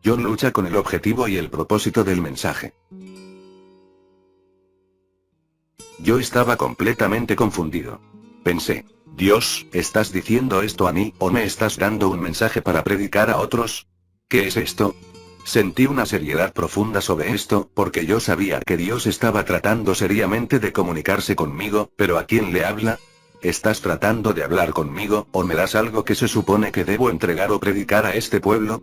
John lucha con el objetivo y el propósito del mensaje. Yo estaba completamente confundido. Pensé, Dios, ¿estás diciendo esto a mí, o me estás dando un mensaje para predicar a otros? ¿Qué es esto? Sentí una seriedad profunda sobre esto, porque yo sabía que Dios estaba tratando seriamente de comunicarse conmigo, pero ¿a quién le habla? ¿Estás tratando de hablar conmigo, o me das algo que se supone que debo entregar o predicar a este pueblo?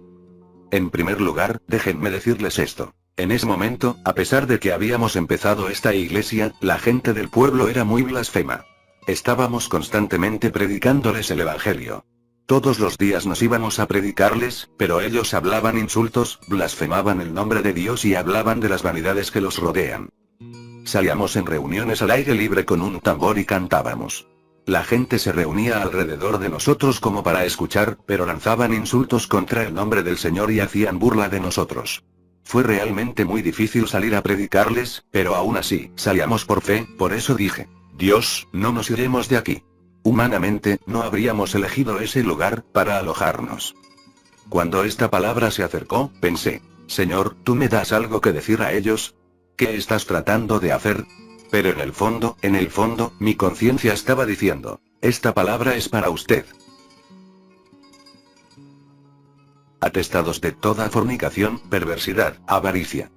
En primer lugar, déjenme decirles esto. En ese momento, a pesar de que habíamos empezado esta iglesia, la gente del pueblo era muy blasfema. Estábamos constantemente predicándoles el evangelio. Todos los días nos íbamos a predicarles, pero ellos hablaban insultos, blasfemaban el nombre de Dios y hablaban de las vanidades que los rodean. Salíamos en reuniones al aire libre con un tambor y cantábamos. La gente se reunía alrededor de nosotros como para escuchar, pero lanzaban insultos contra el nombre del Señor y hacían burla de nosotros. Fue realmente muy difícil salir a predicarles, pero aún así, salíamos por fe, por eso dije, Dios, no nos iremos de aquí. Humanamente, no habríamos elegido ese lugar para alojarnos. Cuando esta palabra se acercó, pensé, Señor, ¿tú me das algo que decir a ellos? ¿Qué estás tratando de hacer? Pero en el fondo, mi conciencia estaba diciendo, esta palabra es para usted. Atestados de toda fornicación, perversidad, avaricia.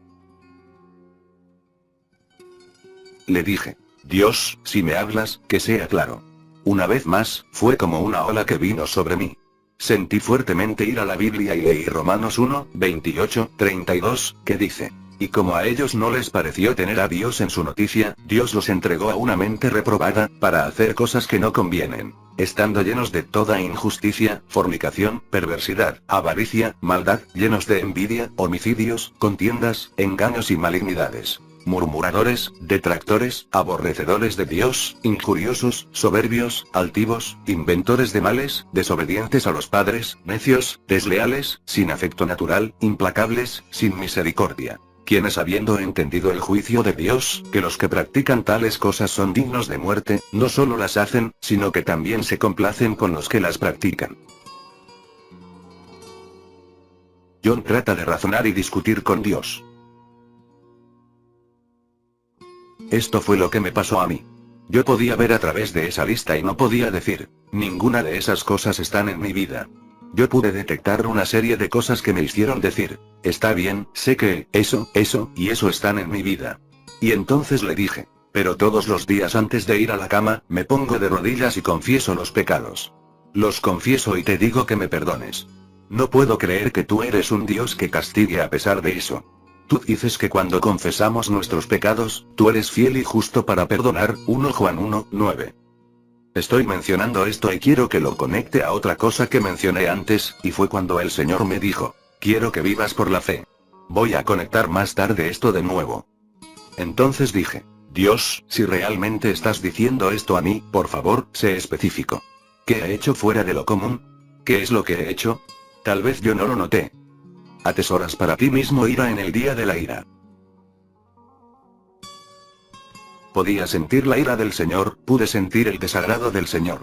Le dije, Dios, si me hablas, que sea claro. Una vez más, fue como una ola que vino sobre mí. Sentí fuertemente ir a la Biblia y leí Romanos 1, 28, 32, que dice, y como a ellos no les pareció tener a Dios en su noticia, Dios los entregó a una mente reprobada, para hacer cosas que no convienen, estando llenos de toda injusticia, fornicación, perversidad, avaricia, maldad, llenos de envidia, homicidios, contiendas, engaños y malignidades. Murmuradores, detractores, aborrecedores de Dios, injuriosos, soberbios, altivos, inventores de males, desobedientes a los padres, necios, desleales, sin afecto natural, implacables, sin misericordia. Quienes habiendo entendido el juicio de Dios, que los que practican tales cosas son dignos de muerte, no solo las hacen, sino que también se complacen con los que las practican. John trata de razonar y discutir con Dios. Esto fue lo que me pasó a mí. Yo podía ver a través de esa lista y no podía decir, ninguna de esas cosas están en mi vida. Yo pude detectar una serie de cosas que me hicieron decir, está bien, sé que, eso y eso están en mi vida. Y entonces le dije, pero todos los días antes de ir a la cama, me pongo de rodillas y confieso los pecados. Los confieso y te digo que me perdones. No puedo creer que tú eres un Dios que castigue a pesar de eso. Tú dices que cuando confesamos nuestros pecados, tú eres fiel y justo para perdonar, 1 Juan 1, 9. Estoy mencionando esto y quiero que lo conecte a otra cosa que mencioné antes, y fue cuando el Señor me dijo, quiero que vivas por la fe. Voy a conectar más tarde esto de nuevo. Entonces dije, Dios, si realmente estás diciendo esto a mí, por favor, sé específico. ¿Qué he hecho fuera de lo común? ¿Qué es lo que he hecho? Tal vez yo no lo noté. Atesoras para ti mismo ira en el día de la ira. Podía sentir la ira del Señor, pude sentir el desagrado del Señor.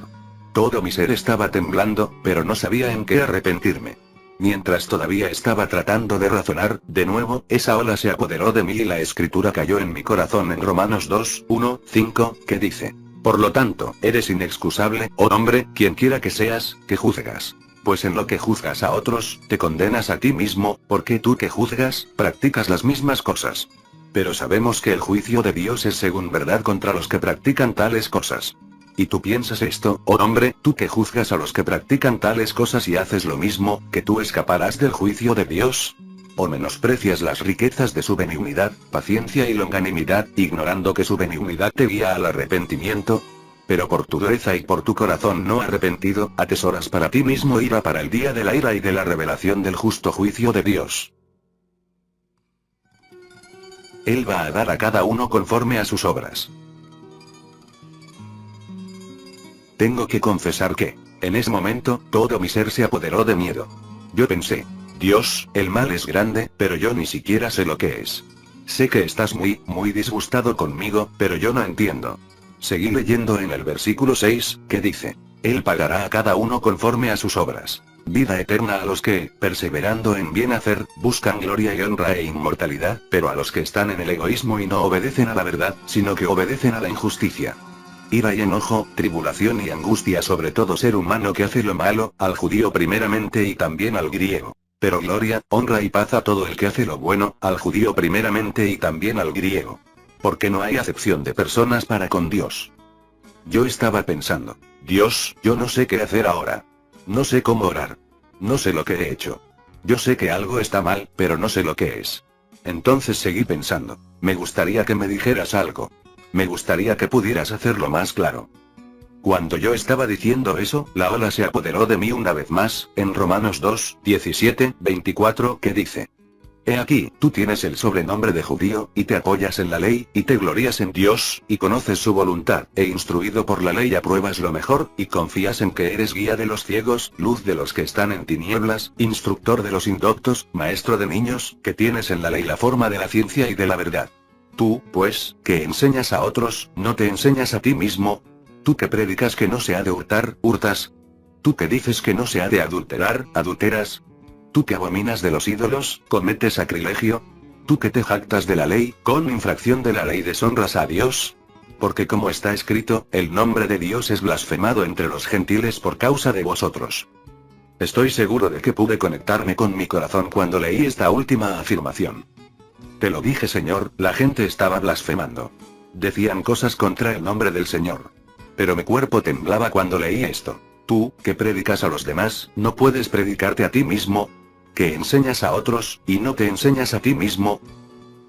Todo mi ser estaba temblando, pero no sabía en qué arrepentirme. Mientras todavía estaba tratando de razonar, de nuevo, esa ola se apoderó de mí y la escritura cayó en mi corazón en Romanos 2, 1, 5, que dice, por lo tanto, eres inexcusable, oh hombre, quien quiera que seas, que juzgas. Pues en lo que juzgas a otros, te condenas a ti mismo, porque tú que juzgas, practicas las mismas cosas. Pero sabemos que el juicio de Dios es según verdad contra los que practican tales cosas. ¿Y tú piensas esto, oh hombre, tú que juzgas a los que practican tales cosas y haces lo mismo, que tú escaparás del juicio de Dios? ¿O menosprecias las riquezas de su benignidad, paciencia y longanimidad, ignorando que su benignidad te guía al arrepentimiento? Pero por tu dureza y por tu corazón no arrepentido, atesoras para ti mismo ira para el día de la ira y de la revelación del justo juicio de Dios. Él va a dar a cada uno conforme a sus obras. Tengo que confesar que, en ese momento, todo mi ser se apoderó de miedo. Yo pensé, Dios, el mal es grande, pero yo ni siquiera sé lo que es. Sé que estás muy disgustado conmigo, pero yo no entiendo. Seguí leyendo en el versículo 6, que dice, Él pagará a cada uno conforme a sus obras. vida eterna a los que, perseverando en bien hacer, buscan gloria y honra e inmortalidad, pero a los que están en el egoísmo y no obedecen a la verdad, sino que obedecen a la injusticia. Ira y enojo, tribulación y angustia sobre todo ser humano que hace lo malo, al judío primeramente y también al griego. Pero gloria, honra y paz a todo el que hace lo bueno, al judío primeramente y también al griego. Porque no hay acepción de personas para con Dios. Yo estaba pensando, Dios, yo no sé qué hacer ahora. No sé cómo orar. No sé lo que he hecho. Yo sé que algo está mal, pero no sé lo que es. Entonces seguí pensando, me gustaría que me dijeras algo. Me gustaría que pudieras hacerlo más claro. Cuando yo estaba diciendo eso, la ola se apoderó de mí una vez más, en Romanos 2, 17, 24, que dice: He aquí, tú tienes el sobrenombre de judío, y te apoyas en la ley, y te glorías en Dios, y conoces su voluntad, e instruido por la ley apruebas lo mejor, y confías en que eres guía de los ciegos, luz de los que están en tinieblas, instructor de los indoctos, maestro de niños, que tienes en la ley la forma de la ciencia y de la verdad. Tú, pues, que enseñas a otros, ¿no te enseñas a ti mismo? Tú que predicas que no se ha de hurtar, ¿hurtas? Tú que dices que no se ha de adulterar, ¿adulteras? Tú que abominas de los ídolos, ¿cometes sacrilegio? Tú que te jactas de la ley, con infracción de la ley deshonras a Dios. Porque como está escrito, el nombre de Dios es blasfemado entre los gentiles por causa de vosotros. Estoy seguro de que pude conectarme con mi corazón cuando leí esta última afirmación. Te lo dije, Señor, la gente estaba blasfemando. Decían cosas contra el nombre del Señor. Pero mi cuerpo temblaba cuando leí esto. Tú, que predicas a los demás, ¿no puedes predicarte a ti mismo? Que enseñas a otros, y no te enseñas a ti mismo.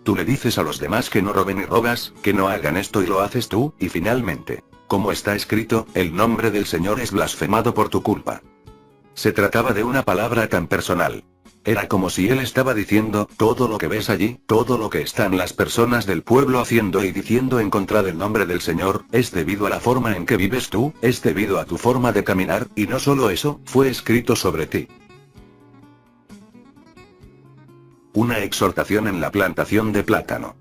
Tú le dices a los demás que no roben y robas, que no hagan esto y lo haces tú, y finalmente, como está escrito, el nombre del Señor es blasfemado por tu culpa. Se trataba de una palabra tan personal. Era como si él estaba diciendo, todo lo que ves allí, todo lo que están las personas del pueblo haciendo y diciendo en contra del nombre del Señor, es debido a la forma en que vives tú, es debido a tu forma de caminar, y no solo eso, fue escrito sobre ti. Una exhortación en la plantación de plátano.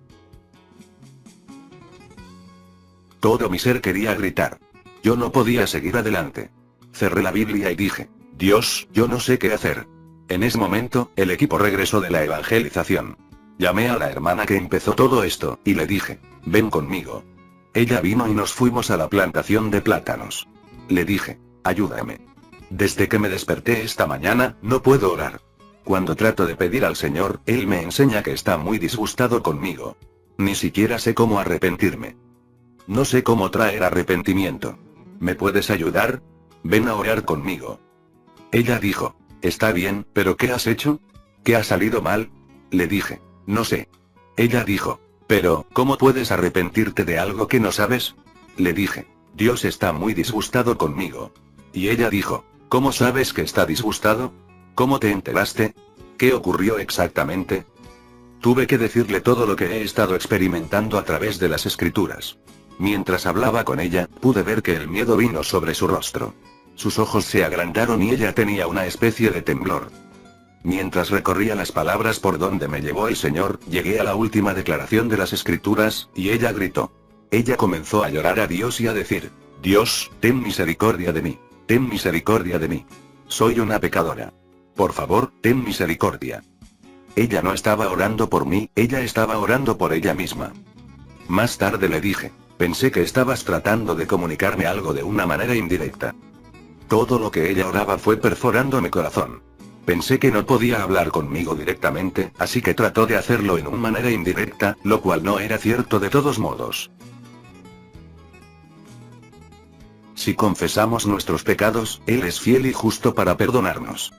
Todo mi ser quería gritar. Yo no podía seguir adelante. Cerré la Biblia y dije, Dios, yo no sé qué hacer. En ese momento, el equipo regresó de la evangelización. Llamé a la hermana que empezó todo esto, y le dije, ven conmigo. Ella vino y nos fuimos a la plantación de plátanos. Le dije, ayúdame. Desde que me desperté esta mañana, no puedo orar. Cuando trato de pedir al Señor, Él me enseña que está muy disgustado conmigo. Ni siquiera sé cómo arrepentirme. No sé cómo traer arrepentimiento. ¿Me puedes ayudar? Ven a orar conmigo. Ella dijo, está bien, pero ¿qué has hecho? ¿Qué ha salido mal? Le dije, no sé. Ella dijo, pero, ¿cómo puedes arrepentirte de algo que no sabes? Le dije, Dios está muy disgustado conmigo. Y ella dijo, ¿cómo sabes que está disgustado? ¿Cómo te enteraste? ¿Qué ocurrió exactamente? Tuve que decirle todo lo que he estado experimentando a través de las escrituras. Mientras hablaba con ella, pude ver que el miedo vino sobre su rostro. Sus ojos se agrandaron y ella tenía una especie de temblor. Mientras recorría las palabras por donde me llevó el Señor, llegué a la última declaración de las Escrituras, y ella gritó. Ella comenzó a llorar a Dios y a decir, Dios, ten misericordia de mí. Ten misericordia de mí. Soy una pecadora. Por favor, ten misericordia. Ella no estaba orando por mí, ella estaba orando por ella misma. Más tarde le dije, pensé que estabas tratando de comunicarme algo de una manera indirecta. Todo lo que ella oraba fue perforando mi corazón. Pensé que no podía hablar conmigo directamente, así que trató de hacerlo en una manera indirecta, lo cual no era cierto de todos modos. Si confesamos nuestros pecados, Él es fiel y justo para perdonarnos.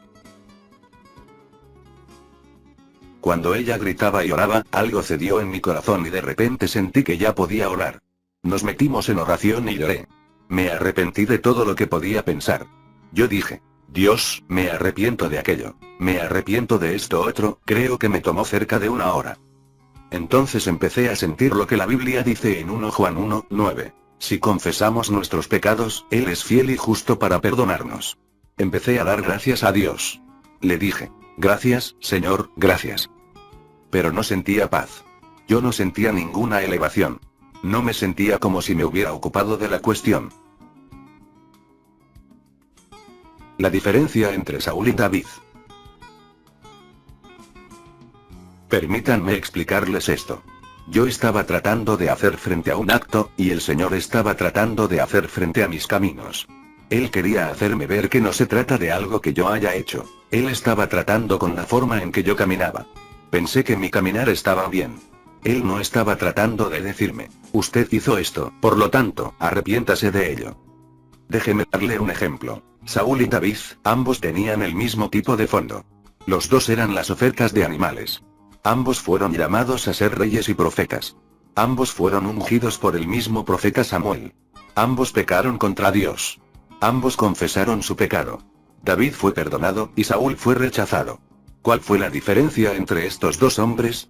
Cuando ella gritaba y oraba, algo cedió en mi corazón y de repente sentí que ya podía orar. Nos metimos en oración y lloré. Me arrepentí de todo lo que podía pensar. Yo dije, Dios, me arrepiento de aquello. Me arrepiento de esto otro, creo que me tomó cerca de una hora. Entonces empecé a sentir lo que la Biblia dice en 1 Juan 1, 9. Si confesamos nuestros pecados, Él es fiel y justo para perdonarnos. Empecé a dar gracias a Dios. Le dije, gracias, Señor, gracias. Pero no sentía paz. Yo no sentía ninguna elevación. No me sentía como si me hubiera ocupado de la cuestión. La diferencia entre Saúl y David. Permítanme explicarles esto. Yo estaba tratando de hacer frente a un acto, y el Señor estaba tratando de hacer frente a mis caminos. Él quería hacerme ver que no se trata de algo que yo haya hecho. Él estaba tratando con la forma en que yo caminaba. Pensé que mi caminar estaba bien. Él no estaba tratando de decirme, usted hizo esto, por lo tanto, arrepiéntase de ello. Déjeme darle un ejemplo. Saúl y David, ambos tenían el mismo tipo de fondo. Los dos eran las ofertas de animales. Ambos fueron llamados a ser reyes y profetas. Ambos fueron ungidos por el mismo profeta Samuel. Ambos pecaron contra Dios. Ambos confesaron su pecado. David fue perdonado, y Saúl fue rechazado. ¿Cuál fue la diferencia entre estos dos hombres?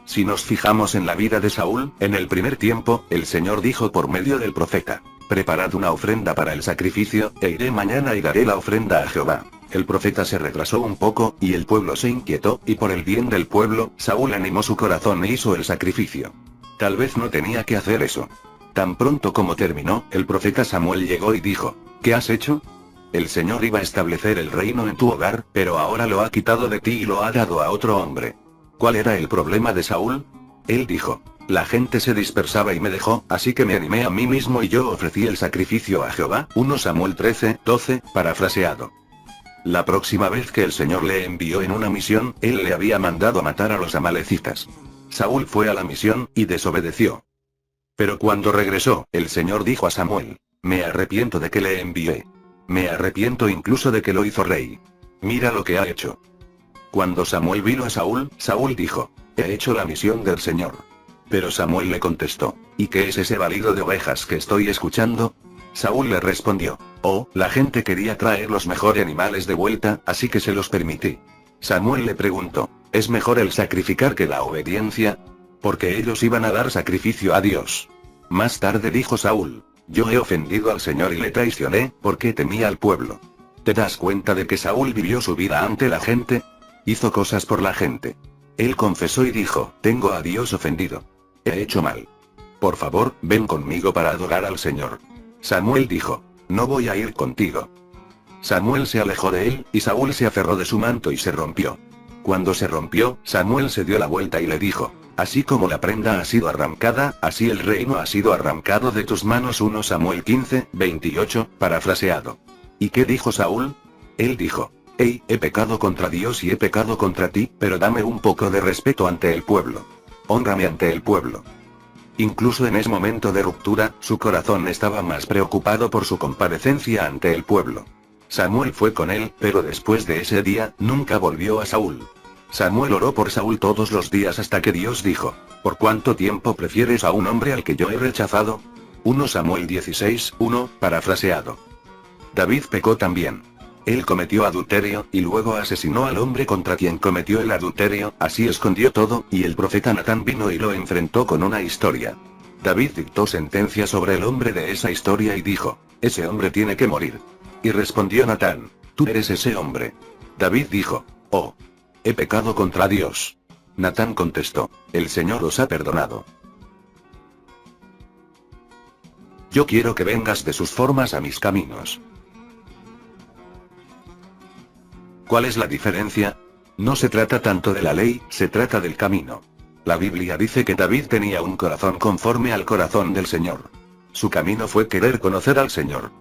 Si nos fijamos en la vida de Saúl, en el primer tiempo, el Señor dijo por medio del profeta: preparad una ofrenda para el sacrificio, e iré mañana y daré la ofrenda a Jehová. El profeta se retrasó un poco, y el pueblo se inquietó, y por el bien del pueblo, Saúl animó su corazón e hizo el sacrificio. Tal vez no tenía que hacer eso. Tan pronto como terminó, el profeta Samuel llegó y dijo: ¿qué has hecho? El Señor iba a establecer el reino en tu hogar, pero ahora lo ha quitado de ti y lo ha dado a otro hombre. ¿Cuál era el problema de Saúl? Él dijo: la gente se dispersaba y me dejó, así que me animé a mí mismo y yo ofrecí el sacrificio a Jehová. 1 Samuel 13:12, parafraseado. La próxima vez que el Señor le envió en una misión, Él le había mandado a matar a los amalecitas. Saúl fue a la misión, y desobedeció. Pero cuando regresó, el Señor dijo a Samuel: me arrepiento de que le envié. Me arrepiento incluso de que lo hizo rey. Mira lo que ha hecho. Cuando Samuel vino a Saúl, Saúl dijo: he hecho la misión del Señor. Pero Samuel le contestó: ¿y qué es ese balido de ovejas que estoy escuchando? Saúl le respondió: oh, la gente quería traer los mejores animales de vuelta, así que se los permití. Samuel le preguntó: ¿es mejor el sacrificar que la obediencia? Porque ellos iban a dar sacrificio a Dios. Más tarde dijo Saúl: yo he ofendido al Señor y le traicioné, porque temía al pueblo. ¿Te das cuenta de que Saúl vivió su vida ante la gente? Hizo cosas por la gente. Él confesó y dijo: tengo a Dios ofendido. He hecho mal. Por favor, ven conmigo para adorar al Señor. Samuel dijo: no voy a ir contigo. Samuel se alejó de él, y Saúl se aferró de su manto y se rompió. Cuando se rompió, Samuel se dio la vuelta y le dijo: así como la prenda ha sido arrancada, así el reino ha sido arrancado de tus manos. 1 Samuel 15:28, parafraseado. ¿Y qué dijo Saúl? Él dijo: hey, he pecado contra Dios y he pecado contra ti, pero dame un poco de respeto ante el pueblo. Hónrame ante el pueblo. Incluso en ese momento de ruptura, su corazón estaba más preocupado por su comparecencia ante el pueblo. Samuel fue con él, pero después de ese día, nunca volvió a Saúl. Samuel oró por Saúl todos los días hasta que Dios dijo: ¿por cuánto tiempo prefieres a un hombre al que yo he rechazado? 1 Samuel 16:1, parafraseado. David pecó también. Él cometió adulterio, y luego asesinó al hombre contra quien cometió el adulterio, así escondió todo, y el profeta Natán vino y lo enfrentó con una historia. David dictó sentencia sobre el hombre de esa historia y dijo: ese hombre tiene que morir. Y respondió Natán: tú eres ese hombre. David dijo: oh, he pecado contra Dios. Natán contestó: el Señor os ha perdonado. Yo quiero que vengas de sus formas a mis caminos. ¿Cuál es la diferencia? No se trata tanto de la ley, se trata del camino. La Biblia dice que David tenía un corazón conforme al corazón del Señor. Su camino fue querer conocer al Señor.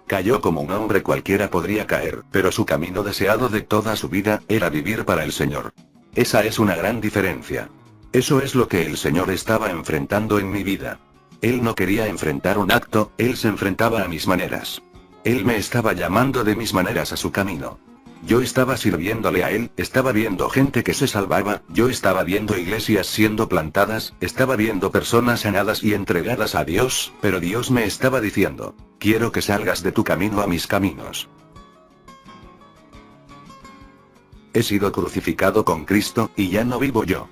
Cayó como un hombre cualquiera podría caer, pero su camino deseado de toda su vida, era vivir para el Señor. Esa es una gran diferencia. Eso es lo que el Señor estaba enfrentando en mi vida. Él no quería enfrentar un acto, Él se enfrentaba a mis maneras. Él me estaba llamando de mis maneras a su camino. Yo estaba sirviéndole a Él, estaba viendo gente que se salvaba, yo estaba viendo iglesias siendo plantadas, estaba viendo personas sanadas y entregadas a Dios, pero Dios me estaba diciendo: quiero que salgas de tu camino a mis caminos. He sido crucificado con Cristo, y ya no vivo yo.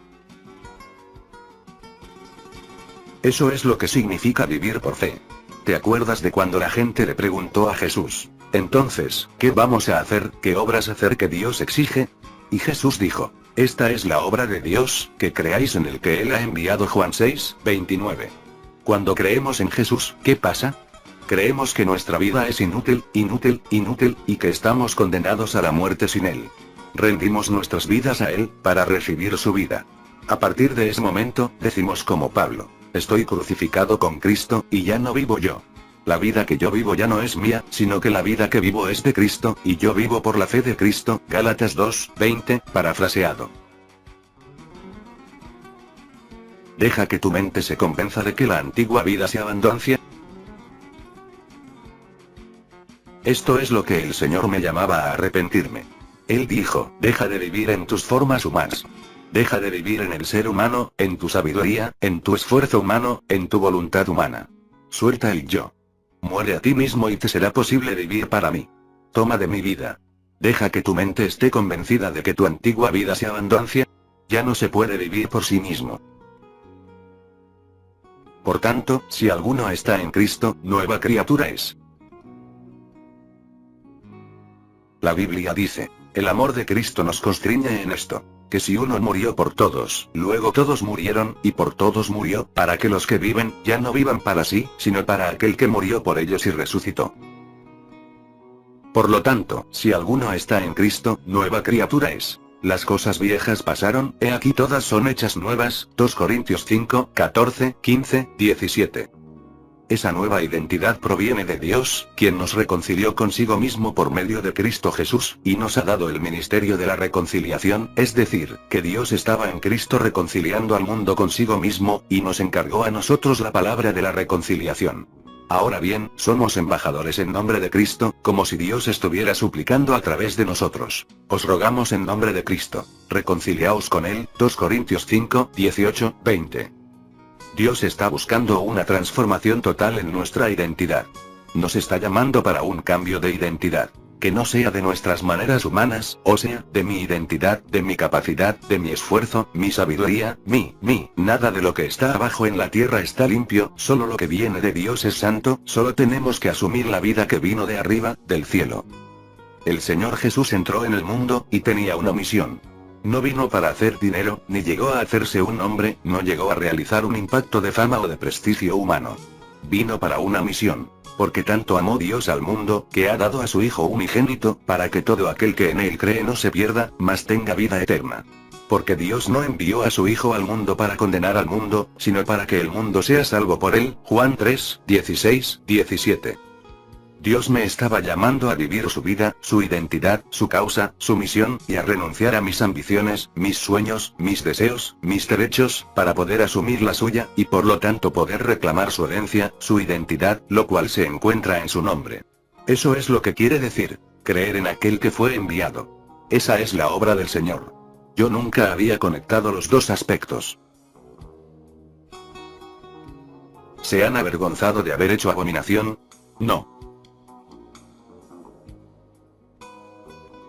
Eso es lo que significa vivir por fe. ¿Te acuerdas de cuando la gente le preguntó a Jesús: entonces, ¿qué vamos a hacer? ¿Qué obras hacer que Dios exige? Y Jesús dijo: esta es la obra de Dios, que creáis en el que Él ha enviado. Juan 6:29. Cuando creemos en Jesús, ¿qué pasa? Creemos que nuestra vida es inútil, inútil, inútil, y que estamos condenados a la muerte sin Él. Rendimos nuestras vidas a Él, para recibir su vida. A partir de ese momento, decimos como Pablo: estoy crucificado con Cristo, y ya no vivo yo. La vida que yo vivo ya no es mía, sino que la vida que vivo es de Cristo, y yo vivo por la fe de Cristo. Gálatas 2:20, parafraseado. Deja que tu mente se convenza de que la antigua vida se abandona. Esto es lo que el Señor me llamaba a arrepentirme. Él dijo: deja de vivir en tus formas humanas. Deja de vivir en el ser humano, en tu sabiduría, en tu esfuerzo humano, en tu voluntad humana. Suelta el yo. Muere a ti mismo y te será posible vivir para mí. Toma de mi vida. Deja que tu mente esté convencida de que tu antigua vida se abandona. Ya no se puede vivir por sí mismo. Por tanto, si alguno está en Cristo, nueva criatura es. La Biblia dice: el amor de Cristo nos constriñe en esto, que si uno murió por todos, luego todos murieron, y por todos murió, para que los que viven, ya no vivan para sí, sino para aquel que murió por ellos y resucitó. Por lo tanto, si alguno está en Cristo, nueva criatura es. Las cosas viejas pasaron, he aquí todas son hechas nuevas. 2 Corintios 5, 14, 15, 17. Esa nueva identidad proviene de Dios, quien nos reconcilió consigo mismo por medio de Cristo Jesús, y nos ha dado el ministerio de la reconciliación, es decir, que Dios estaba en Cristo reconciliando al mundo consigo mismo, y nos encargó a nosotros la palabra de la reconciliación. Ahora bien, somos embajadores en nombre de Cristo, como si Dios estuviera suplicando a través de nosotros. Os rogamos en nombre de Cristo, reconciliaos con Él. 2 Corintios 5, 18, 20. Dios está buscando una transformación total en nuestra identidad. Nos está llamando para un cambio de identidad, que no sea de nuestras maneras humanas, o sea, de mi identidad, de mi capacidad, de mi esfuerzo, mi sabiduría, nada de lo que está abajo en la tierra está limpio, solo lo que viene de Dios es santo, solo tenemos que asumir la vida que vino de arriba, del cielo. El Señor Jesús entró en el mundo, y tenía una misión. No vino para hacer dinero, ni llegó a hacerse un nombre, no llegó a realizar un impacto de fama o de prestigio humano. Vino para una misión. Porque tanto amó Dios al mundo, que ha dado a su Hijo unigénito, para que todo aquel que en Él cree no se pierda, mas tenga vida eterna. Porque Dios no envió a su Hijo al mundo para condenar al mundo, sino para que el mundo sea salvo por Él. Juan 3, 16, 17. Dios me estaba llamando a vivir su vida, su identidad, su causa, su misión, y a renunciar a mis ambiciones, mis sueños, mis deseos, mis derechos, para poder asumir la suya, y por lo tanto poder reclamar su herencia, su identidad, lo cual se encuentra en su nombre. Eso es lo que quiere decir, creer en aquel que fue enviado. Esa es la obra del Señor. Yo nunca había conectado los dos aspectos. ¿Se han avergonzado de haber hecho abominación? No.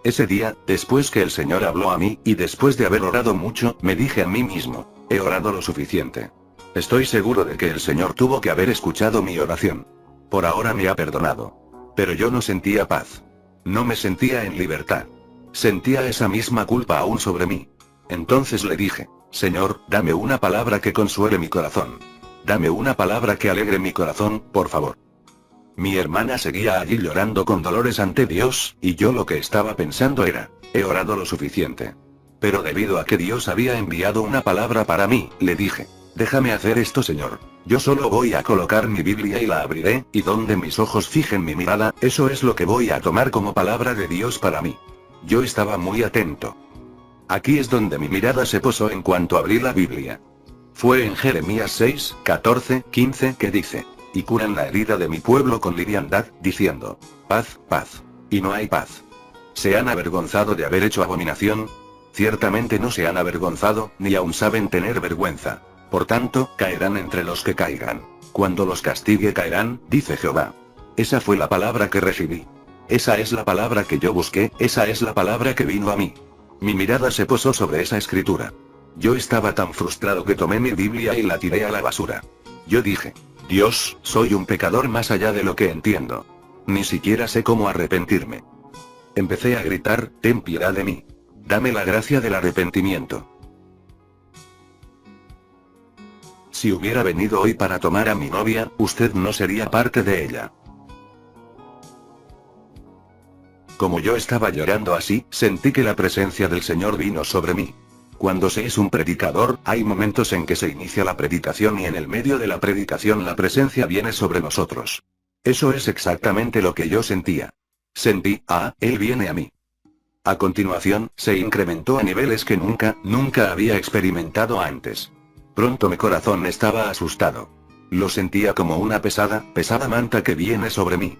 Ese día, después que el Señor habló a mí, y después de haber orado mucho, me dije a mí mismo: he orado lo suficiente. Estoy seguro de que el Señor tuvo que haber escuchado mi oración. Por ahora me ha perdonado. Pero yo no sentía paz. No me sentía en libertad. Sentía esa misma culpa aún sobre mí. Entonces le dije: Señor, dame una palabra que consuele mi corazón. Dame una palabra que alegre mi corazón, por favor. Mi hermana seguía allí llorando con dolores ante Dios, y yo lo que estaba pensando era: he orado lo suficiente. Pero debido a que Dios había enviado una palabra para mí, le dije: déjame hacer esto, Señor. Yo solo voy a colocar mi Biblia y la abriré, y donde mis ojos fijen mi mirada, eso es lo que voy a tomar como palabra de Dios para mí. Yo estaba muy atento. Aquí es donde mi mirada se posó en cuanto abrí la Biblia. Fue en Jeremías 6, 14, 15 que dice: y curan la herida de mi pueblo con liviandad, diciendo: paz, paz. Y no hay paz. ¿Se han avergonzado de haber hecho abominación? Ciertamente no se han avergonzado, ni aún saben tener vergüenza. Por tanto, caerán entre los que caigan. Cuando los castigue caerán, dice Jehová. Esa fue la palabra que recibí. Esa es la palabra que yo busqué, esa es la palabra que vino a mí. Mi mirada se posó sobre esa escritura. Yo estaba tan frustrado que tomé mi Biblia y la tiré a la basura. Yo dije: Dios, soy un pecador más allá de lo que entiendo. Ni siquiera sé cómo arrepentirme. Empecé a gritar: ten piedad de mí. Dame la gracia del arrepentimiento. Si hubiera venido hoy para tomar a mi novia, usted no sería parte de ella. Como yo estaba llorando así, sentí que la presencia del Señor vino sobre mí. Cuando se es un predicador, hay momentos en que se inicia la predicación y en el medio de la predicación la presencia viene sobre nosotros. Eso es exactamente lo que yo sentía. Sentí, Él viene a mí. A continuación, se incrementó a niveles que nunca había experimentado antes. Pronto mi corazón estaba asustado. Lo sentía como una pesada manta que viene sobre mí.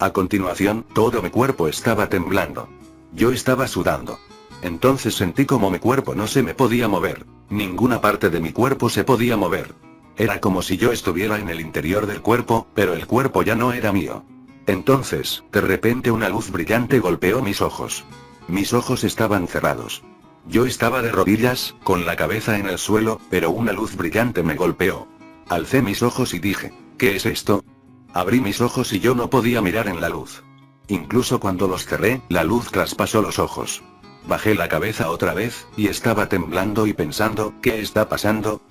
A continuación, todo mi cuerpo estaba temblando. Yo estaba sudando. Entonces sentí como mi cuerpo no se me podía mover. Ninguna parte de mi cuerpo se podía mover. Era como si yo estuviera en el interior del cuerpo, pero el cuerpo ya no era mío. Entonces, de repente una luz brillante golpeó mis ojos. Mis ojos estaban cerrados. Yo estaba de rodillas, con la cabeza en el suelo, pero una luz brillante me golpeó. Alcé mis ojos y dije, ¿qué es esto? Abrí mis ojos y yo no podía mirar en la luz. Incluso cuando los cerré, la luz traspasó los ojos. Bajé la cabeza otra vez, y estaba temblando y pensando, ¿qué está pasando?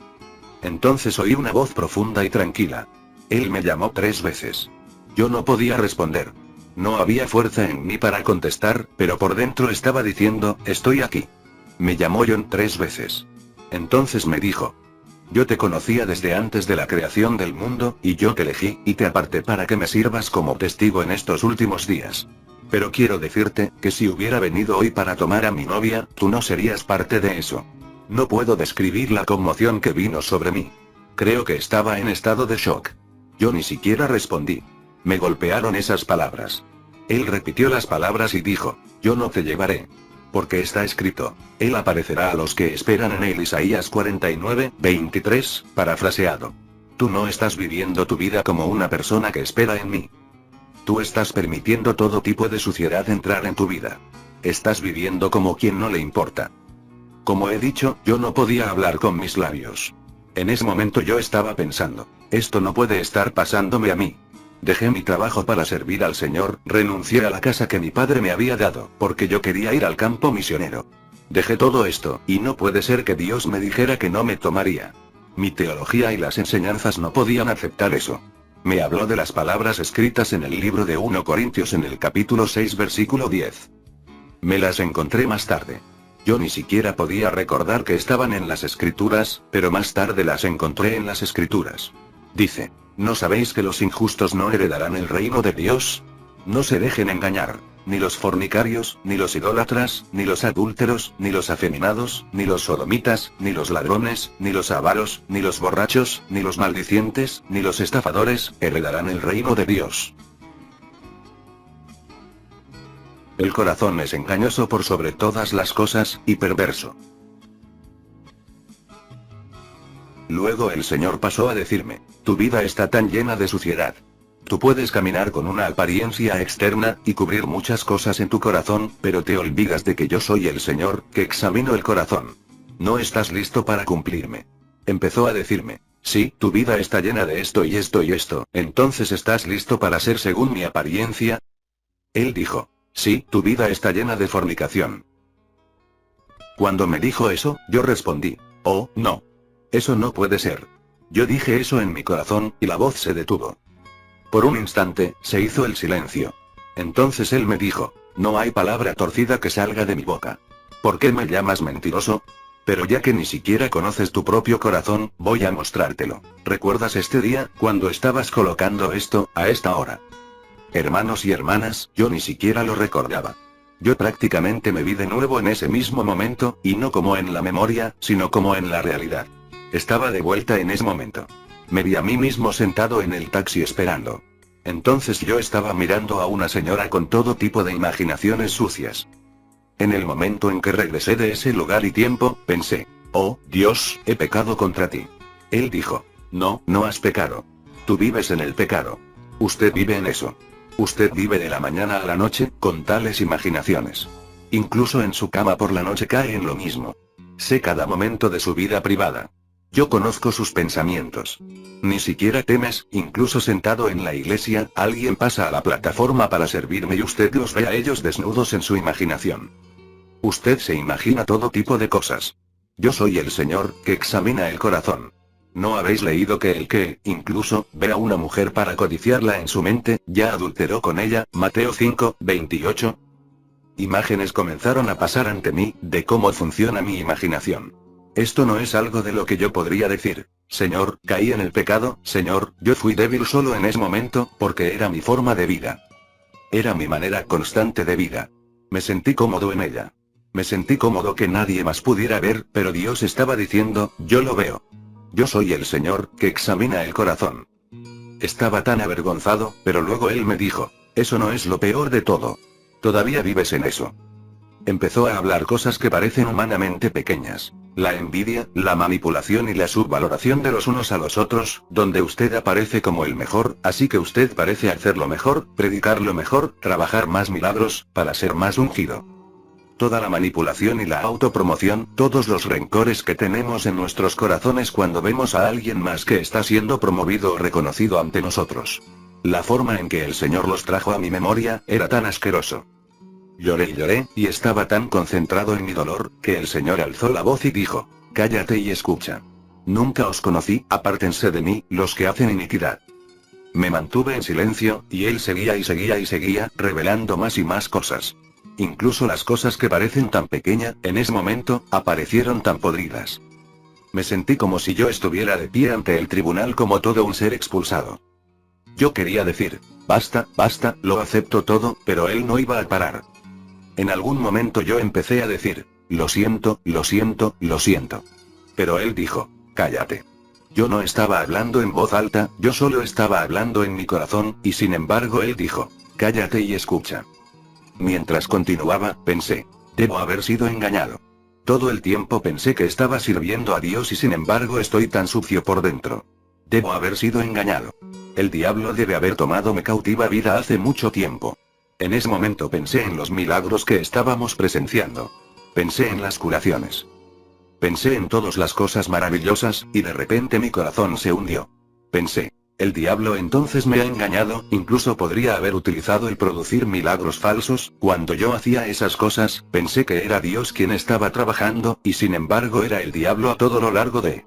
Entonces oí una voz profunda y tranquila. Él me llamó 3 veces. Yo no podía responder. No había fuerza en mí para contestar, pero por dentro estaba diciendo, estoy aquí. Me llamó John 3 veces. Entonces me dijo, yo te conocía desde antes de la creación del mundo, y yo te elegí, y te aparté para que me sirvas como testigo en estos últimos días. Pero quiero decirte, que si hubiera venido hoy para tomar a mi novia, tú no serías parte de eso. No puedo describir la conmoción que vino sobre mí. Creo que estaba en estado de shock. Yo ni siquiera respondí. Me golpearon esas palabras. Él repitió las palabras y dijo, yo no te llevaré. Porque está escrito, Él aparecerá a los que esperan en él. Isaías 49:23, parafraseado. Tú no estás viviendo tu vida como una persona que espera en mí. Tú estás permitiendo todo tipo de suciedad entrar en tu vida. Estás viviendo como quien no le importa. Como he dicho, yo no podía hablar con mis labios. En ese momento yo estaba pensando, esto no puede estar pasándome a mí. Dejé mi trabajo para servir al Señor, renuncié a la casa que mi padre me había dado, porque yo quería ir al campo misionero. Dejé todo esto, y no puede ser que Dios me dijera que no me tomaría. Mi teología y las enseñanzas no podían aceptar eso. Me habló de las palabras escritas en el libro de 1 Corintios en el capítulo 6 versículo 10. Me las encontré más tarde. Yo ni siquiera podía recordar que estaban en las escrituras, pero más tarde las encontré en las escrituras. Dice, ¿no sabéis que los injustos no heredarán el reino de Dios? No se dejen engañar, ni los fornicarios, ni los idólatras, ni los adúlteros, ni los afeminados, ni los sodomitas, ni los ladrones, ni los avaros, ni los borrachos, ni los maldicientes, ni los estafadores, heredarán el reino de Dios. El corazón es engañoso por sobre todas las cosas, y perverso. Luego el Señor pasó a decirme, tu vida está tan llena de suciedad. Tú puedes caminar con una apariencia externa, y cubrir muchas cosas en tu corazón, pero te olvidas de que yo soy el Señor, que examino el corazón. No estás listo para cumplirme. Empezó a decirme, sí, tu vida está llena de esto y esto y esto, entonces ¿estás listo para ser según mi apariencia? Él dijo, sí, tu vida está llena de fornicación. Cuando me dijo eso, yo respondí, oh, no. Eso no puede ser. Yo dije eso en mi corazón, y la voz se detuvo. Por un instante, se hizo el silencio. Entonces él me dijo, no hay palabra torcida que salga de mi boca. ¿Por qué me llamas mentiroso? Pero ya que ni siquiera conoces tu propio corazón, voy a mostrártelo. ¿Recuerdas este día, cuando estabas colocando esto, a esta hora? Hermanos y hermanas, yo ni siquiera lo recordaba. Yo prácticamente me vi de nuevo en ese mismo momento, y no como en la memoria, sino como en la realidad. Estaba de vuelta en ese momento. Me vi a mí mismo sentado en el taxi esperando. Entonces yo estaba mirando a una señora con todo tipo de imaginaciones sucias. En el momento en que regresé de ese lugar y tiempo, pensé, oh, Dios, he pecado contra ti. Él dijo, no, no has pecado. Tú vives en el pecado. Usted vive en eso. Usted vive de la mañana a la noche, con tales imaginaciones. Incluso en su cama por la noche cae en lo mismo. Sé cada momento de su vida privada. Yo conozco sus pensamientos. Ni siquiera temes, incluso sentado en la iglesia, alguien pasa a la plataforma para servirme y usted los ve a ellos desnudos en su imaginación. Usted se imagina todo tipo de cosas. Yo soy el Señor, que examina el corazón. ¿No habéis leído que el que, incluso, ve a una mujer para codiciarla en su mente, ya adulteró con ella? Mateo 5:28. Imágenes comenzaron a pasar ante mí, de cómo funciona mi imaginación. Esto no es algo de lo que yo podría decir: Señor, caí en el pecado, Señor, yo fui débil solo en ese momento, porque era mi forma de vida. Era mi manera constante de vida. Me sentí cómodo en ella. Me sentí cómodo que nadie más pudiera ver, pero Dios estaba diciendo: yo lo veo. Yo soy el Señor, que examina el corazón. Estaba tan avergonzado, pero luego Él me dijo: eso no es lo peor de todo. Todavía vives en eso. Empezó a hablar cosas que parecen humanamente pequeñas. La envidia, la manipulación y la subvaloración de los unos a los otros, donde usted aparece como el mejor, así que usted parece hacerlo mejor, predicarlo mejor, trabajar más milagros, para ser más ungido. Toda la manipulación y la autopromoción, todos los rencores que tenemos en nuestros corazones cuando vemos a alguien más que está siendo promovido o reconocido ante nosotros. La forma en que el Señor los trajo a mi memoria, era tan asqueroso. Lloré y lloré, y estaba tan concentrado en mi dolor, que el Señor alzó la voz y dijo: cállate y escucha. Nunca os conocí, apártense de mí, los que hacen iniquidad. Me mantuve en silencio, y Él seguía y seguía y seguía, revelando más y más cosas. Incluso las cosas que parecen tan pequeñas, en ese momento, aparecieron tan podridas. Me sentí como si yo estuviera de pie ante el tribunal como todo un ser expulsado. Yo quería decir: basta, basta, lo acepto todo, pero Él no iba a parar. En algún momento yo empecé a decir: lo siento, lo siento, lo siento. Pero Él dijo: cállate. Yo no estaba hablando en voz alta, yo solo estaba hablando en mi corazón, y sin embargo Él dijo: cállate y escucha. Mientras continuaba, pensé: debo haber sido engañado. Todo el tiempo pensé que estaba sirviendo a Dios y sin embargo estoy tan sucio por dentro. Debo haber sido engañado. El diablo debe haber tomado mi cautiva vida hace mucho tiempo. En ese momento pensé en los milagros que estábamos presenciando. Pensé en las curaciones. Pensé en todas las cosas maravillosas, y de repente mi corazón se hundió. Pensé: el diablo entonces me ha engañado, incluso podría haber utilizado el producir milagros falsos. Cuando yo hacía esas cosas, pensé que era Dios quien estaba trabajando, y sin embargo era el diablo a todo lo largo de...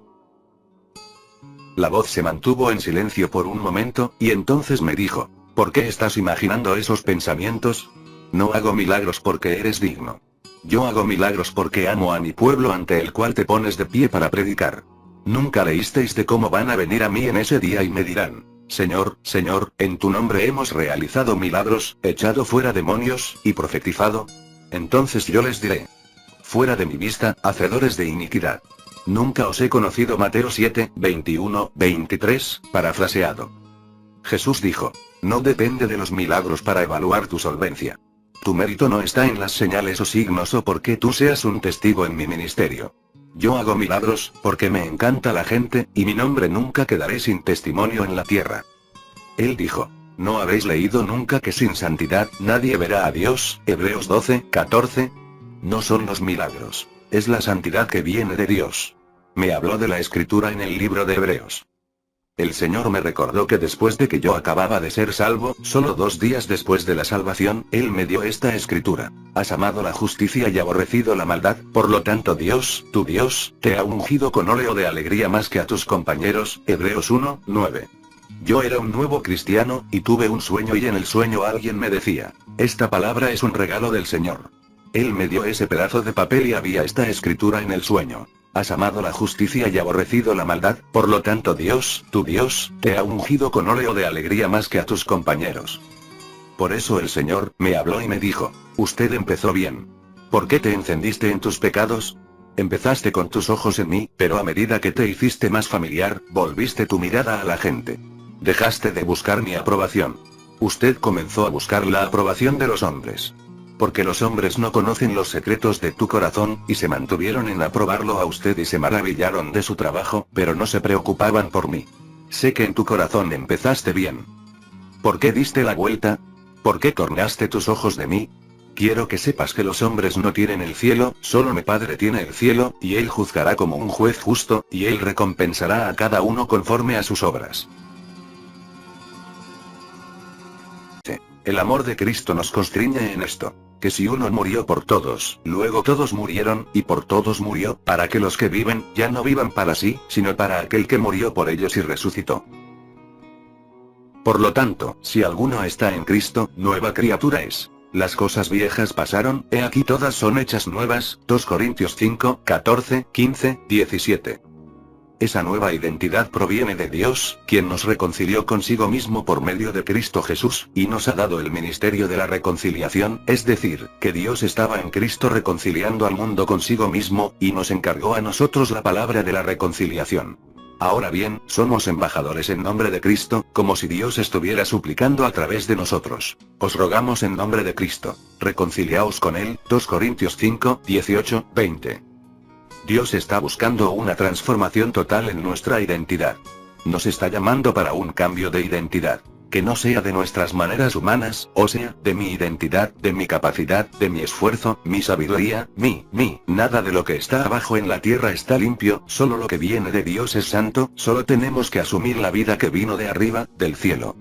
La voz se mantuvo en silencio por un momento, y entonces me dijo: ¿por qué estás imaginando esos pensamientos? No hago milagros porque eres digno. Yo hago milagros porque amo a mi pueblo ante el cual te pones de pie para predicar. Nunca leísteis de cómo van a venir a mí en ese día y me dirán: Señor, Señor, en tu nombre hemos realizado milagros, echado fuera demonios, y profetizado. Entonces yo les diré: fuera de mi vista, hacedores de iniquidad. Nunca os he conocido. Mateo 7:21-23, parafraseado. Jesús dijo: no depende de los milagros para evaluar tu solvencia. Tu mérito no está en las señales o signos o porque tú seas un testigo en mi ministerio. Yo hago milagros, porque me encanta la gente, y mi nombre nunca quedaré sin testimonio en la tierra. Él dijo: ¿no habéis leído nunca que sin santidad nadie verá a Dios? Hebreos 12:14. No son los milagros, es la santidad que viene de Dios. Me habló de la escritura en el libro de Hebreos. El Señor me recordó que después de que yo acababa de ser salvo, solo 2 días después de la salvación, Él me dio esta escritura: has amado la justicia y aborrecido la maldad, por lo tanto Dios, tu Dios, te ha ungido con óleo de alegría más que a tus compañeros. Hebreos 1:9. Yo era un nuevo cristiano, y tuve un sueño y en el sueño alguien me decía: esta palabra es un regalo del Señor. Él me dio ese pedazo de papel y había esta escritura en el sueño: has amado la justicia y aborrecido la maldad, por lo tanto Dios, tu Dios, te ha ungido con óleo de alegría más que a tus compañeros. Por eso el Señor me habló y me dijo: usted empezó bien. ¿Por qué te encendiste en tus pecados? Empezaste con tus ojos en mí, pero a medida que te hiciste más familiar, volviste tu mirada a la gente. Dejaste de buscar mi aprobación. Usted comenzó a buscar la aprobación de los hombres. Porque los hombres no conocen los secretos de tu corazón, y se mantuvieron en aprobarlo a usted y se maravillaron de su trabajo, pero no se preocupaban por mí. Sé que en tu corazón empezaste bien. ¿Por qué diste la vuelta? ¿Por qué tornaste tus ojos de mí? Quiero que sepas que los hombres no tienen el cielo, solo mi Padre tiene el cielo, y Él juzgará como un juez justo, y Él recompensará a cada uno conforme a sus obras. El amor de Cristo nos constriñe en esto, que si uno murió por todos, luego todos murieron, y por todos murió, para que los que viven, ya no vivan para sí, sino para aquel que murió por ellos y resucitó. Por lo tanto, si alguno está en Cristo, nueva criatura es. Las cosas viejas pasaron, he aquí todas son hechas nuevas, 2 Corintios 5, 14, 15, 17. Esa nueva identidad proviene de Dios, quien nos reconcilió consigo mismo por medio de Cristo Jesús, y nos ha dado el ministerio de la reconciliación, es decir, que Dios estaba en Cristo reconciliando al mundo consigo mismo, y nos encargó a nosotros la palabra de la reconciliación. Ahora bien, somos embajadores en nombre de Cristo, como si Dios estuviera suplicando a través de nosotros. Os rogamos en nombre de Cristo, reconciliaos con Él, 2 Corintios 5, 18, 20. Dios está buscando una transformación total en nuestra identidad. Nos está llamando para un cambio de identidad, que no sea de nuestras maneras humanas, o sea, de mi identidad, de mi capacidad, de mi esfuerzo, mi sabiduría, nada de lo que está abajo en la tierra está limpio, solo lo que viene de Dios es santo, solo tenemos que asumir la vida que vino de arriba, del cielo.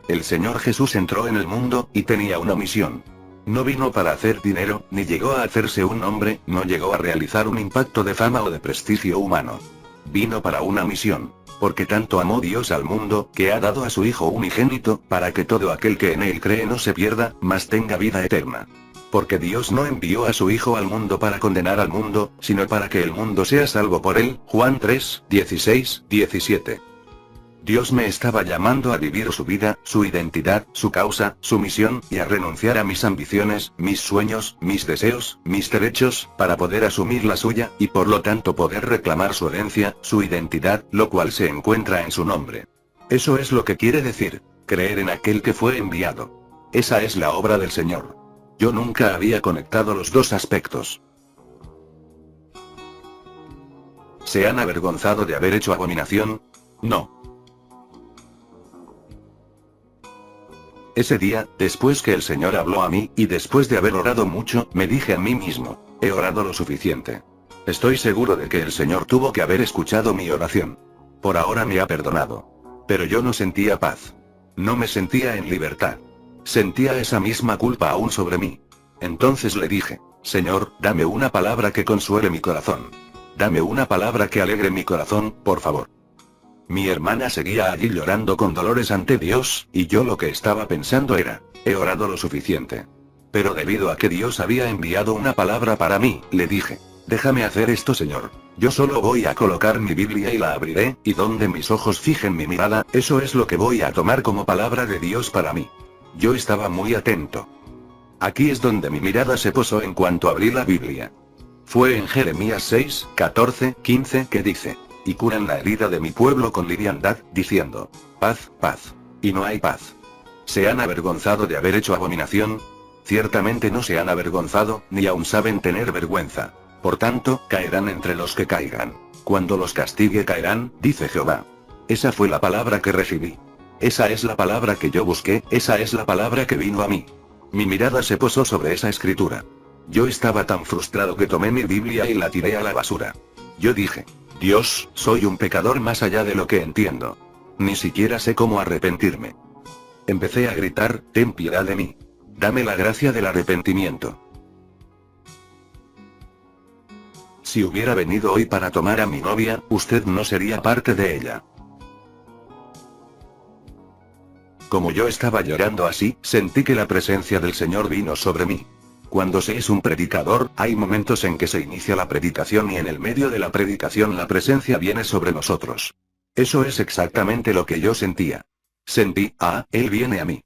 El Señor Jesús entró en el mundo, y tenía una misión. No vino para hacer dinero, ni llegó a hacerse un nombre, no llegó a realizar un impacto de fama o de prestigio humano. Vino para una misión. Porque tanto amó Dios al mundo, que ha dado a su Hijo unigénito, para que todo aquel que en Él cree no se pierda, mas tenga vida eterna. Porque Dios no envió a su Hijo al mundo para condenar al mundo, sino para que el mundo sea salvo por Él. Juan 3, 16, 17. Dios me estaba llamando a vivir su vida, su identidad, su causa, su misión, y a renunciar a mis ambiciones, mis sueños, mis deseos, mis derechos, para poder asumir la suya, y por lo tanto poder reclamar su herencia, su identidad, lo cual se encuentra en su nombre. Eso es lo que quiere decir, creer en aquel que fue enviado. Esa es la obra del Señor. Yo nunca había conectado los dos aspectos. ¿Se han avergonzado de haber hecho abominación? No. Ese día, después que el Señor habló a mí, y después de haber orado mucho, me dije a mí mismo, he orado lo suficiente. Estoy seguro de que el Señor tuvo que haber escuchado mi oración. Por ahora me ha perdonado. Pero yo no sentía paz. No me sentía en libertad. Sentía esa misma culpa aún sobre mí. Entonces le dije, Señor, dame una palabra que consuele mi corazón. Dame una palabra que alegre mi corazón, por favor. Mi hermana seguía allí llorando con dolores ante Dios, y yo lo que estaba pensando era, he orado lo suficiente. Pero debido a que Dios había enviado una palabra para mí, le dije, déjame hacer esto, Señor. Yo solo voy a colocar mi Biblia y la abriré, y donde mis ojos fijen mi mirada, eso es lo que voy a tomar como palabra de Dios para mí. Yo estaba muy atento. Aquí es donde mi mirada se posó en cuanto abrí la Biblia. Fue en Jeremías 6, 14, 15 que dice, y curan la herida de mi pueblo con liviandad, diciendo, paz, paz. Y no hay paz. ¿Se han avergonzado de haber hecho abominación? Ciertamente no se han avergonzado, ni aún saben tener vergüenza. Por tanto, caerán entre los que caigan. Cuando los castigue caerán, dice Jehová. Esa fue la palabra que recibí. Esa es la palabra que yo busqué, esa es la palabra que vino a mí. Mi mirada se posó sobre esa escritura. Yo estaba tan frustrado que tomé mi Biblia y la tiré a la basura. Yo dije, Dios, soy un pecador más allá de lo que entiendo. Ni siquiera sé cómo arrepentirme. Empecé a gritar, ten piedad de mí. Dame la gracia del arrepentimiento. Si hubiera venido hoy para tomar a mi novia, usted no sería parte de ella. Como yo estaba llorando así, sentí que la presencia del Señor vino sobre mí. Cuando se es un predicador, hay momentos en que se inicia la predicación y en el medio de la predicación la presencia viene sobre nosotros. Eso es exactamente lo que yo sentía. Sentí, Él viene a mí.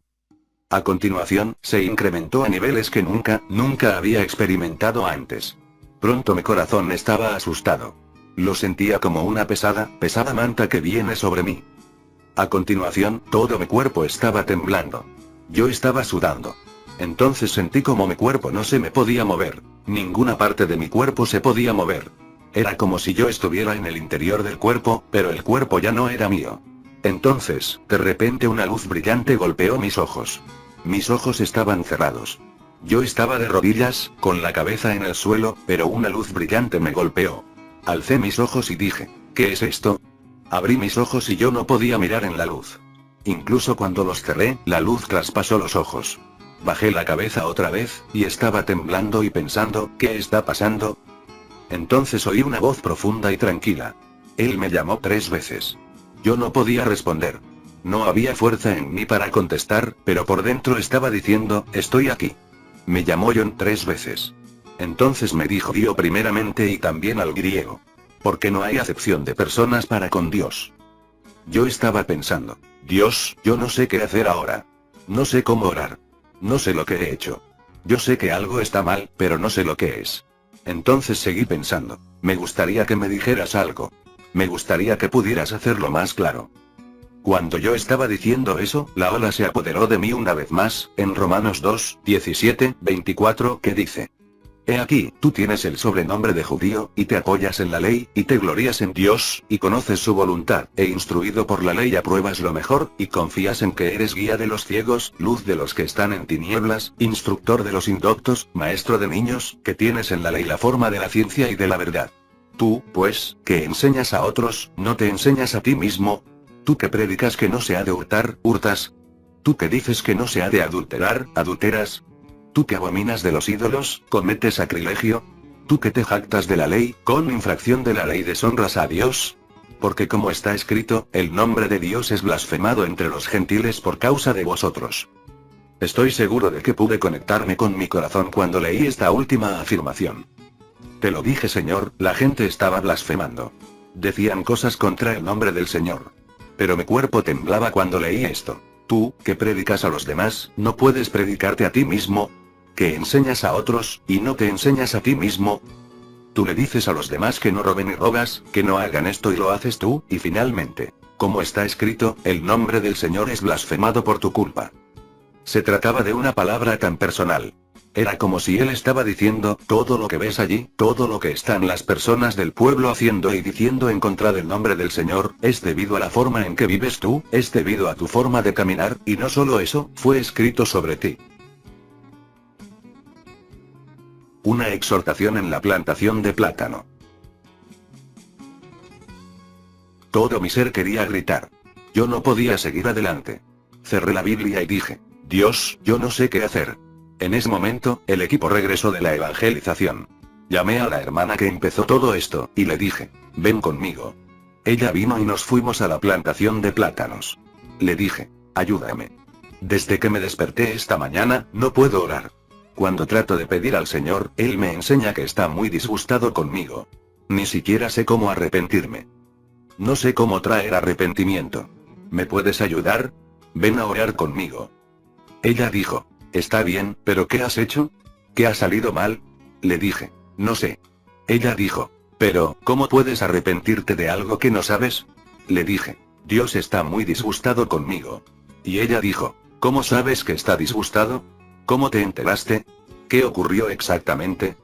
A continuación, se incrementó a niveles que nunca había experimentado antes. Pronto mi corazón estaba asustado. Lo sentía como una pesada manta que viene sobre mí. A continuación, todo mi cuerpo estaba temblando. Yo estaba sudando. Entonces sentí como mi cuerpo no se me podía mover. Ninguna parte de mi cuerpo se podía mover. Era como si yo estuviera en el interior del cuerpo, pero el cuerpo ya no era mío. Entonces, de repente una luz brillante golpeó mis ojos. Mis ojos estaban cerrados. Yo estaba de rodillas, con la cabeza en el suelo, pero una luz brillante me golpeó. Alcé mis ojos y dije, ¿qué es esto? Abrí mis ojos y yo no podía mirar en la luz. Incluso cuando los cerré, la luz traspasó los ojos. Bajé la cabeza otra vez, y estaba temblando y pensando, ¿qué está pasando? Entonces oí una voz profunda y tranquila. Él me llamó 3 veces. Yo no podía responder. No había fuerza en mí para contestar, pero por dentro estaba diciendo, estoy aquí. Me llamó John 3 veces. Entonces me dijo Dio primeramente y también al griego. Porque no hay acepción de personas para con Dios. Yo estaba pensando, Dios, yo no sé qué hacer ahora. No sé cómo orar. No sé lo que he hecho. Yo sé que algo está mal, pero no sé lo que es. Entonces seguí pensando, me gustaría que me dijeras algo. Me gustaría que pudieras hacerlo más claro. Cuando yo estaba diciendo eso, la ola se apoderó de mí una vez más, en Romanos 2, 17, 24, que dice: He aquí, tú tienes el sobrenombre de judío, y te apoyas en la ley, y te glorías en Dios, y conoces su voluntad, e instruido por la ley apruebas lo mejor, y confías en que eres guía de los ciegos, luz de los que están en tinieblas, instructor de los indoctos, maestro de niños, que tienes en la ley la forma de la ciencia y de la verdad. Tú, pues, que enseñas a otros, ¿no te enseñas a ti mismo? Tú que predicas que no se ha de hurtar, ¿hurtas? Tú que dices que no se ha de adulterar, ¿adulteras? Tú que abominas de los ídolos, ¿cometes sacrilegio? Tú que te jactas de la ley, con infracción de la ley deshonras a Dios. Porque como está escrito, el nombre de Dios es blasfemado entre los gentiles por causa de vosotros. Estoy seguro de que pude conectarme con mi corazón cuando leí esta última afirmación. Te lo dije, Señor, la gente estaba blasfemando. Decían cosas contra el nombre del Señor. Pero mi cuerpo temblaba cuando leí esto. Tú, que predicas a los demás, ¿no puedes predicarte a ti mismo? Que enseñas a otros, y no te enseñas a ti mismo. Tú le dices a los demás que no roben y robas, que no hagan esto y lo haces tú, y finalmente, como está escrito, el nombre del Señor es blasfemado por tu culpa. Se trataba de una palabra tan personal. Era como si él estaba diciendo, todo lo que ves allí, todo lo que están las personas del pueblo haciendo y diciendo en contra del nombre del Señor, es debido a la forma en que vives tú, es debido a tu forma de caminar, y no solo eso, fue escrito sobre ti. Una exhortación en la plantación de plátano. Todo mi ser quería gritar. Yo no podía seguir adelante. Cerré la Biblia y dije, Dios, yo no sé qué hacer. En ese momento, el equipo regresó de la evangelización. Llamé a la hermana que empezó todo esto, y le dije, ven conmigo. Ella vino y nos fuimos a la plantación de plátanos. Le dije, ayúdame. Desde que me desperté esta mañana, no puedo orar. Cuando trato de pedir al Señor, Él me enseña que está muy disgustado conmigo. Ni siquiera sé cómo arrepentirme. No sé cómo traer arrepentimiento. ¿Me puedes ayudar? Ven a orar conmigo. Ella dijo, está bien, pero ¿qué has hecho? ¿Qué ha salido mal? Le dije, no sé. Ella dijo, pero, ¿cómo puedes arrepentirte de algo que no sabes? Le dije, Dios está muy disgustado conmigo. Y ella dijo, ¿cómo sabes que está disgustado? ¿Cómo te enteraste? ¿Qué ocurrió exactamente?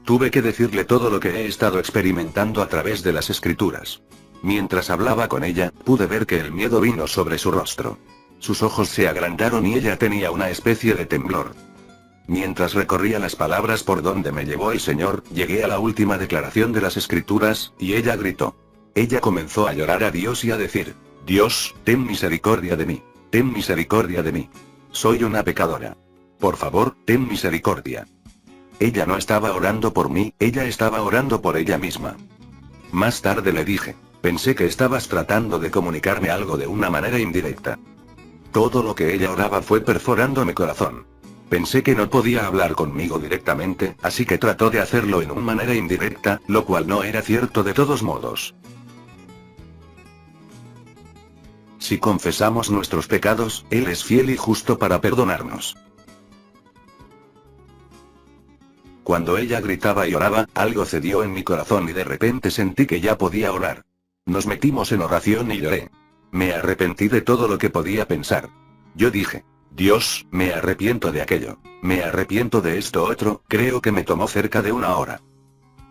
Tuve que decirle todo lo que he estado experimentando a través de las escrituras. Mientras hablaba con ella, pude ver que el miedo vino sobre su rostro. Sus ojos se agrandaron y ella tenía una especie de temblor. Mientras recorría las palabras por donde me llevó el Señor, llegué a la última declaración de las escrituras, y ella gritó. Ella comenzó a llorar a Dios y a decir, Dios, ten misericordia de mí. Ten misericordia de mí. Soy una pecadora. Por favor, ten misericordia. Ella no estaba orando por mí, ella estaba orando por ella misma. Más tarde le dije, pensé que estabas tratando de comunicarme algo de una manera indirecta. Todo lo que ella oraba fue perforando mi corazón. Pensé que no podía hablar conmigo directamente, así que trató de hacerlo en una manera indirecta, lo cual no era cierto de todos modos. Si confesamos nuestros pecados, Él es fiel y justo para perdonarnos. Cuando ella gritaba y oraba, algo cedió en mi corazón y de repente sentí que ya podía orar. Nos metimos en oración y lloré. Me arrepentí de todo lo que podía pensar. Yo dije, Dios, me arrepiento de aquello. Me arrepiento de esto otro, creo que me tomó cerca de 1 hora.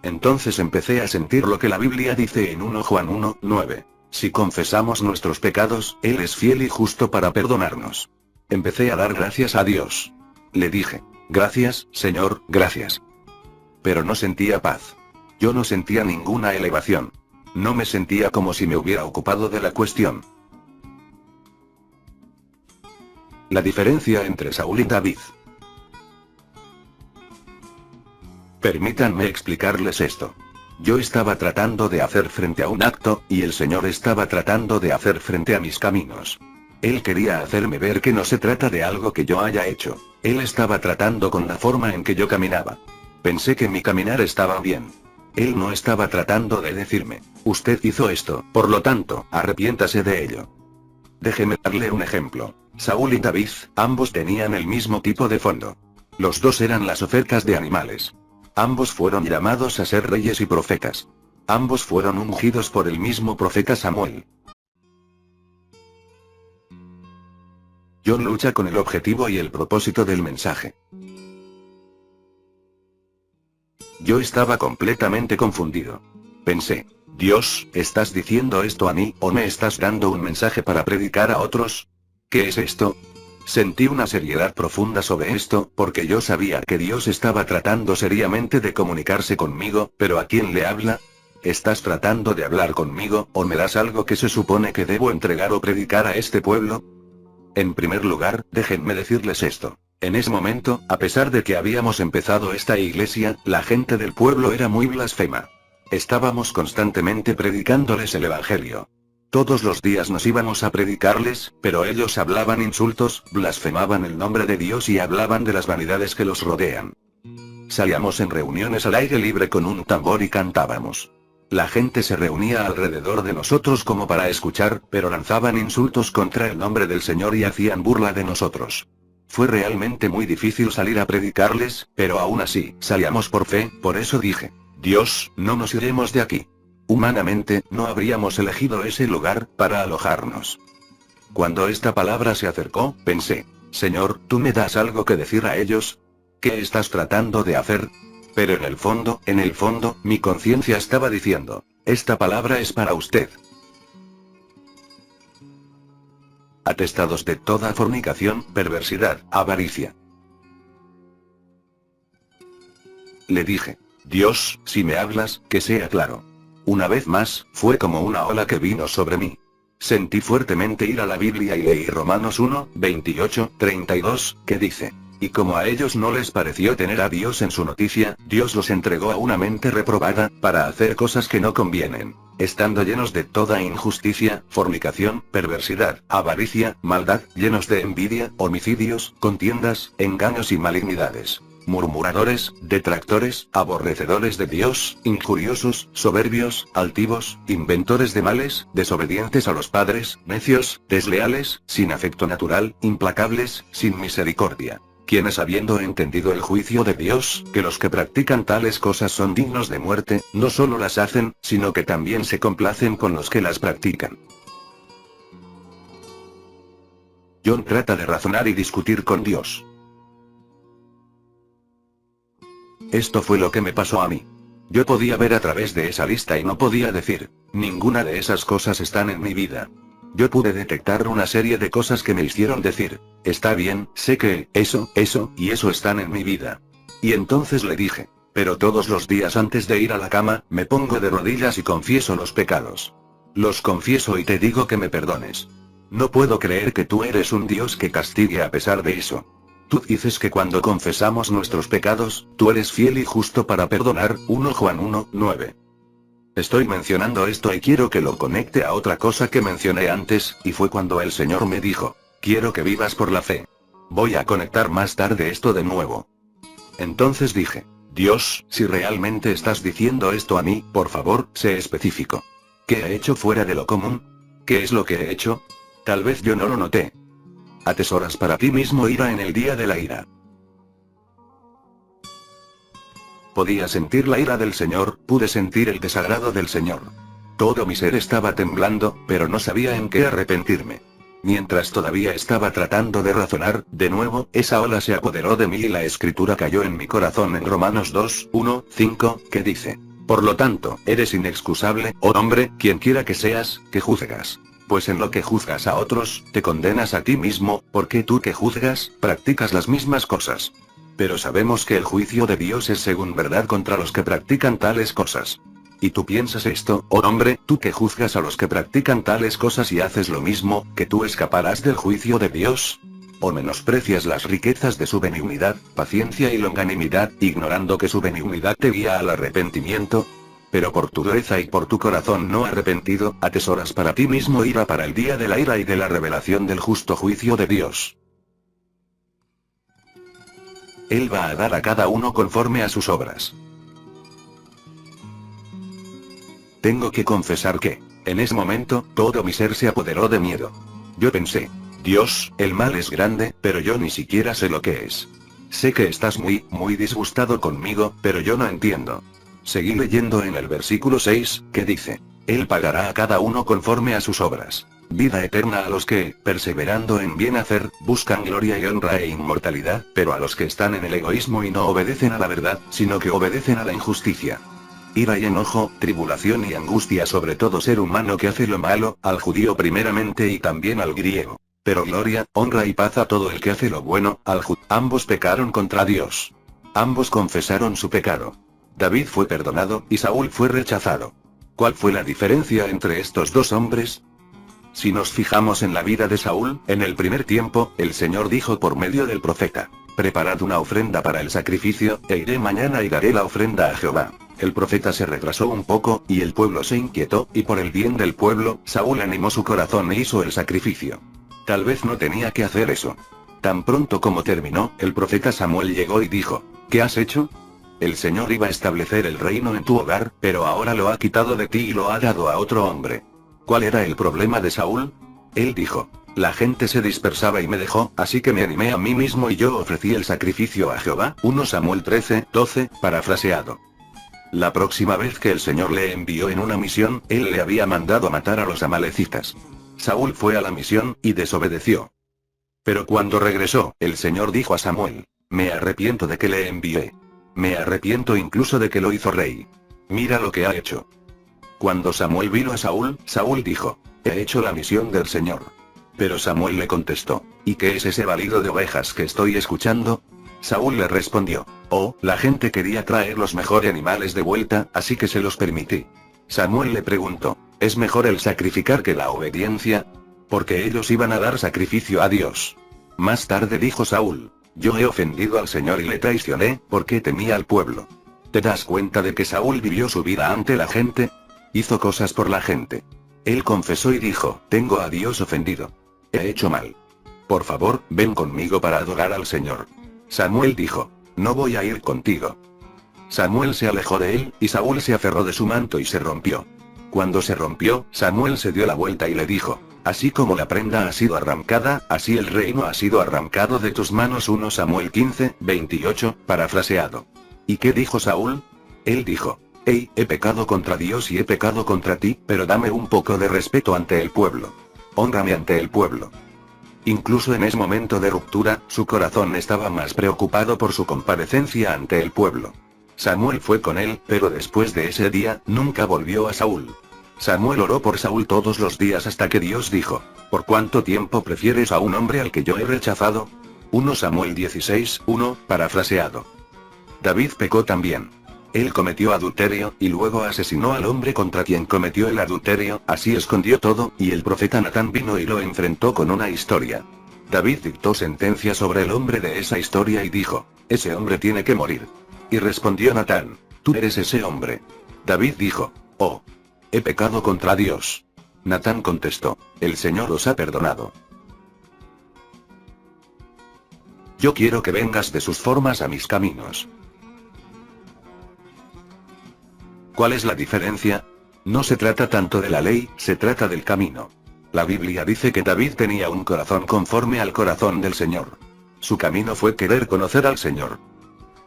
Entonces empecé a sentir lo que la Biblia dice en 1 Juan 1, 9. Si confesamos nuestros pecados, Él es fiel y justo para perdonarnos. Empecé a dar gracias a Dios. Le dije, gracias, Señor, gracias. Pero no sentía paz. Yo no sentía ninguna elevación. No me sentía como si me hubiera ocupado de la cuestión. La diferencia entre Saúl y David. Permítanme explicarles esto. Yo estaba tratando de hacer frente a un acto, y el Señor estaba tratando de hacer frente a mis caminos. Él quería hacerme ver que no se trata de algo que yo haya hecho. Él estaba tratando con la forma en que yo caminaba. Pensé que mi caminar estaba bien. Él no estaba tratando de decirme, usted hizo esto, por lo tanto, arrepiéntase de ello. Déjeme darle un ejemplo. Saúl y David, ambos tenían el mismo tipo de fondo. Los dos eran las ofertas de animales. Ambos fueron llamados a ser reyes y profetas. Ambos fueron ungidos por el mismo profeta Samuel. John lucha con el objetivo y el propósito del mensaje. Yo estaba completamente confundido. Pensé, Dios, ¿estás diciendo esto a mí, o me estás dando un mensaje para predicar a otros? ¿Qué es esto? Sentí una seriedad profunda sobre esto, porque yo sabía que Dios estaba tratando seriamente de comunicarse conmigo, pero ¿a quién le habla? ¿Estás tratando de hablar conmigo, o me das algo que se supone que debo entregar o predicar a este pueblo? En primer lugar, déjenme decirles esto. En ese momento, a pesar de que habíamos empezado esta iglesia, la gente del pueblo era muy blasfema. Estábamos constantemente predicándoles el evangelio. Todos los días nos íbamos a predicarles, pero ellos hablaban insultos, blasfemaban el nombre de Dios y hablaban de las vanidades que los rodean. Salíamos en reuniones al aire libre con un tambor y cantábamos. La gente se reunía alrededor de nosotros como para escuchar, pero lanzaban insultos contra el nombre del Señor y hacían burla de nosotros. Fue realmente muy difícil salir a predicarles, pero aún así, salíamos por fe, por eso dije, Dios, no nos iremos de aquí. Humanamente, no habríamos elegido ese lugar para alojarnos. Cuando esta palabra se acercó, pensé, Señor, ¿tú me das algo que decir a ellos? ¿Qué estás tratando de hacer? Pero en el fondo, mi conciencia estaba diciendo, esta palabra es para usted. Atestados de toda fornicación, perversidad, avaricia. Le dije, Dios, si me hablas, que sea claro. Una vez más, fue como una ola que vino sobre mí. Sentí fuertemente ir a la Biblia y leí Romanos 1, 28, 32, que dice, y como a ellos no les pareció tener a Dios en su noticia, Dios los entregó a una mente reprobada, para hacer cosas que no convienen, estando llenos de toda injusticia, fornicación, perversidad, avaricia, maldad, llenos de envidia, homicidios, contiendas, engaños y malignidades. Murmuradores, detractores, aborrecedores de Dios, injuriosos, soberbios, altivos, inventores de males, desobedientes a los padres, necios, desleales, sin afecto natural, implacables, sin misericordia. Quienes habiendo entendido el juicio de Dios, que los que practican tales cosas son dignos de muerte, no solo las hacen, sino que también se complacen con los que las practican. John trata de razonar y discutir con Dios. Esto fue lo que me pasó a mí. Yo podía ver a través de esa lista y no podía decir, ninguna de esas cosas están en mi vida. Yo pude detectar una serie de cosas que me hicieron decir, está bien, sé que, eso y eso están en mi vida. Y entonces le dije, pero todos los días antes de ir a la cama, me pongo de rodillas y confieso los pecados. Los confieso y te digo que me perdones. No puedo creer que tú eres un Dios que castigue a pesar de eso. Tú dices que cuando confesamos nuestros pecados, tú eres fiel y justo para perdonar, 1 Juan 1, 9. Estoy mencionando esto y quiero que lo conecte a otra cosa que mencioné antes, y fue cuando el Señor me dijo, quiero que vivas por la fe. Voy a conectar más tarde esto de nuevo. Entonces dije, Dios, si realmente estás diciendo esto a mí, por favor, sé específico. ¿Qué he hecho fuera de lo común? ¿Qué es lo que he hecho? Tal vez yo no lo noté. Atesoras para ti mismo ira en el día de la ira. Podía sentir la ira del Señor, pude sentir el desagrado del Señor. Todo mi ser estaba temblando, pero no sabía en qué arrepentirme. Mientras todavía estaba tratando de razonar, de nuevo, esa ola se apoderó de mí y la escritura cayó en mi corazón en Romanos 2, 1, 5, que dice, por lo tanto, eres inexcusable, oh hombre, quien quiera que seas, que juzgas. Pues en lo que juzgas a otros, te condenas a ti mismo, porque tú que juzgas, practicas las mismas cosas. Pero sabemos que el juicio de Dios es según verdad contra los que practican tales cosas. ¿Y tú piensas esto, oh hombre, tú que juzgas a los que practican tales cosas y haces lo mismo, que tú escaparás del juicio de Dios? ¿O menosprecias las riquezas de su benignidad, paciencia y longanimidad, ignorando que su benignidad te guía al arrepentimiento? Pero por tu dureza y por tu corazón no arrepentido, atesoras para ti mismo ira para el día de la ira y de la revelación del justo juicio de Dios. Él va a dar a cada uno conforme a sus obras. Tengo que confesar que, en ese momento, todo mi ser se apoderó de miedo. Yo pensé, Dios, el mal es grande, pero yo ni siquiera sé lo que es. Sé que estás muy disgustado conmigo, pero yo no entiendo. Seguí leyendo en el versículo 6, que dice, Él pagará a cada uno conforme a sus obras. Vida eterna a los que, perseverando en bien hacer, buscan gloria y honra e inmortalidad, pero a los que están en el egoísmo y no obedecen a la verdad, sino que obedecen a la injusticia. Ira y enojo, tribulación y angustia sobre todo ser humano que hace lo malo, al judío primeramente y también al griego. Pero gloria, honra y paz a todo el que hace lo bueno, ambos pecaron contra Dios. Ambos confesaron su pecado. David fue perdonado, y Saúl fue rechazado. ¿Cuál fue la diferencia entre estos dos hombres? Si nos fijamos en la vida de Saúl, en el primer tiempo, el Señor dijo por medio del profeta, preparad una ofrenda para el sacrificio, e iré mañana y daré la ofrenda a Jehová. El profeta se retrasó un poco, y el pueblo se inquietó, y por el bien del pueblo, Saúl animó su corazón e hizo el sacrificio. Tal vez no tenía que hacer eso. Tan pronto como terminó, el profeta Samuel llegó y dijo, ¿qué has hecho? El Señor iba a establecer el reino en tu hogar, pero ahora lo ha quitado de ti y lo ha dado a otro hombre. ¿Cuál era el problema de Saúl? Él dijo, la gente se dispersaba y me dejó, así que me animé a mí mismo y yo ofrecí el sacrificio a Jehová. 1 Samuel 13:12, parafraseado. La próxima vez que el Señor le envió en una misión, Él le había mandado a matar a los amalecitas. Saúl fue a la misión, y desobedeció. Pero cuando regresó, el Señor dijo a Samuel, me arrepiento de que le envié. Me arrepiento incluso de que lo hizo rey. Mira lo que ha hecho. Cuando Samuel vino a Saúl, Saúl dijo, he hecho la misión del Señor. Pero Samuel le contestó, ¿y qué es ese balido de ovejas que estoy escuchando? Saúl le respondió, oh, la gente quería traer los mejores animales de vuelta, así que se los permití. Samuel le preguntó, ¿es mejor el sacrificar que la obediencia? Porque ellos iban a dar sacrificio a Dios. Más tarde dijo Saúl, yo he ofendido al Señor y le traicioné, porque temía al pueblo. ¿Te das cuenta de que Saúl vivió su vida ante la gente? Hizo cosas por la gente. Él confesó y dijo, tengo a Dios ofendido. He hecho mal. Por favor, ven conmigo para adorar al Señor. Samuel dijo, no voy a ir contigo. Samuel se alejó de él, y Saúl se aferró de su manto y se rompió. Cuando se rompió, Samuel se dio la vuelta y le dijo, así como la prenda ha sido arrancada, así el reino ha sido arrancado de tus manos. 1 Samuel 15:28, parafraseado. ¿Y qué dijo Saúl? Él dijo, hey, he pecado contra Dios y he pecado contra ti, pero dame un poco de respeto ante el pueblo. Hónrame ante el pueblo. Incluso en ese momento de ruptura, su corazón estaba más preocupado por su comparecencia ante el pueblo. Samuel fue con él, pero después de ese día, nunca volvió a Saúl. Samuel oró por Saúl todos los días hasta que Dios dijo, ¿por cuánto tiempo prefieres a un hombre al que yo he rechazado? 1 Samuel 16:1, parafraseado. David pecó también. Él cometió adulterio, y luego asesinó al hombre contra quien cometió el adulterio, así escondió todo, y el profeta Natán vino y lo enfrentó con una historia. David dictó sentencia sobre el hombre de esa historia y dijo, ese hombre tiene que morir. Y respondió Natán, tú eres ese hombre. David dijo, oh, he pecado contra Dios. Natán contestó, el Señor os ha perdonado. Yo quiero que vengas de sus formas a mis caminos. ¿Cuál es la diferencia? No se trata tanto de la ley, se trata del camino. La Biblia dice que David tenía un corazón conforme al corazón del Señor. Su camino fue querer conocer al Señor.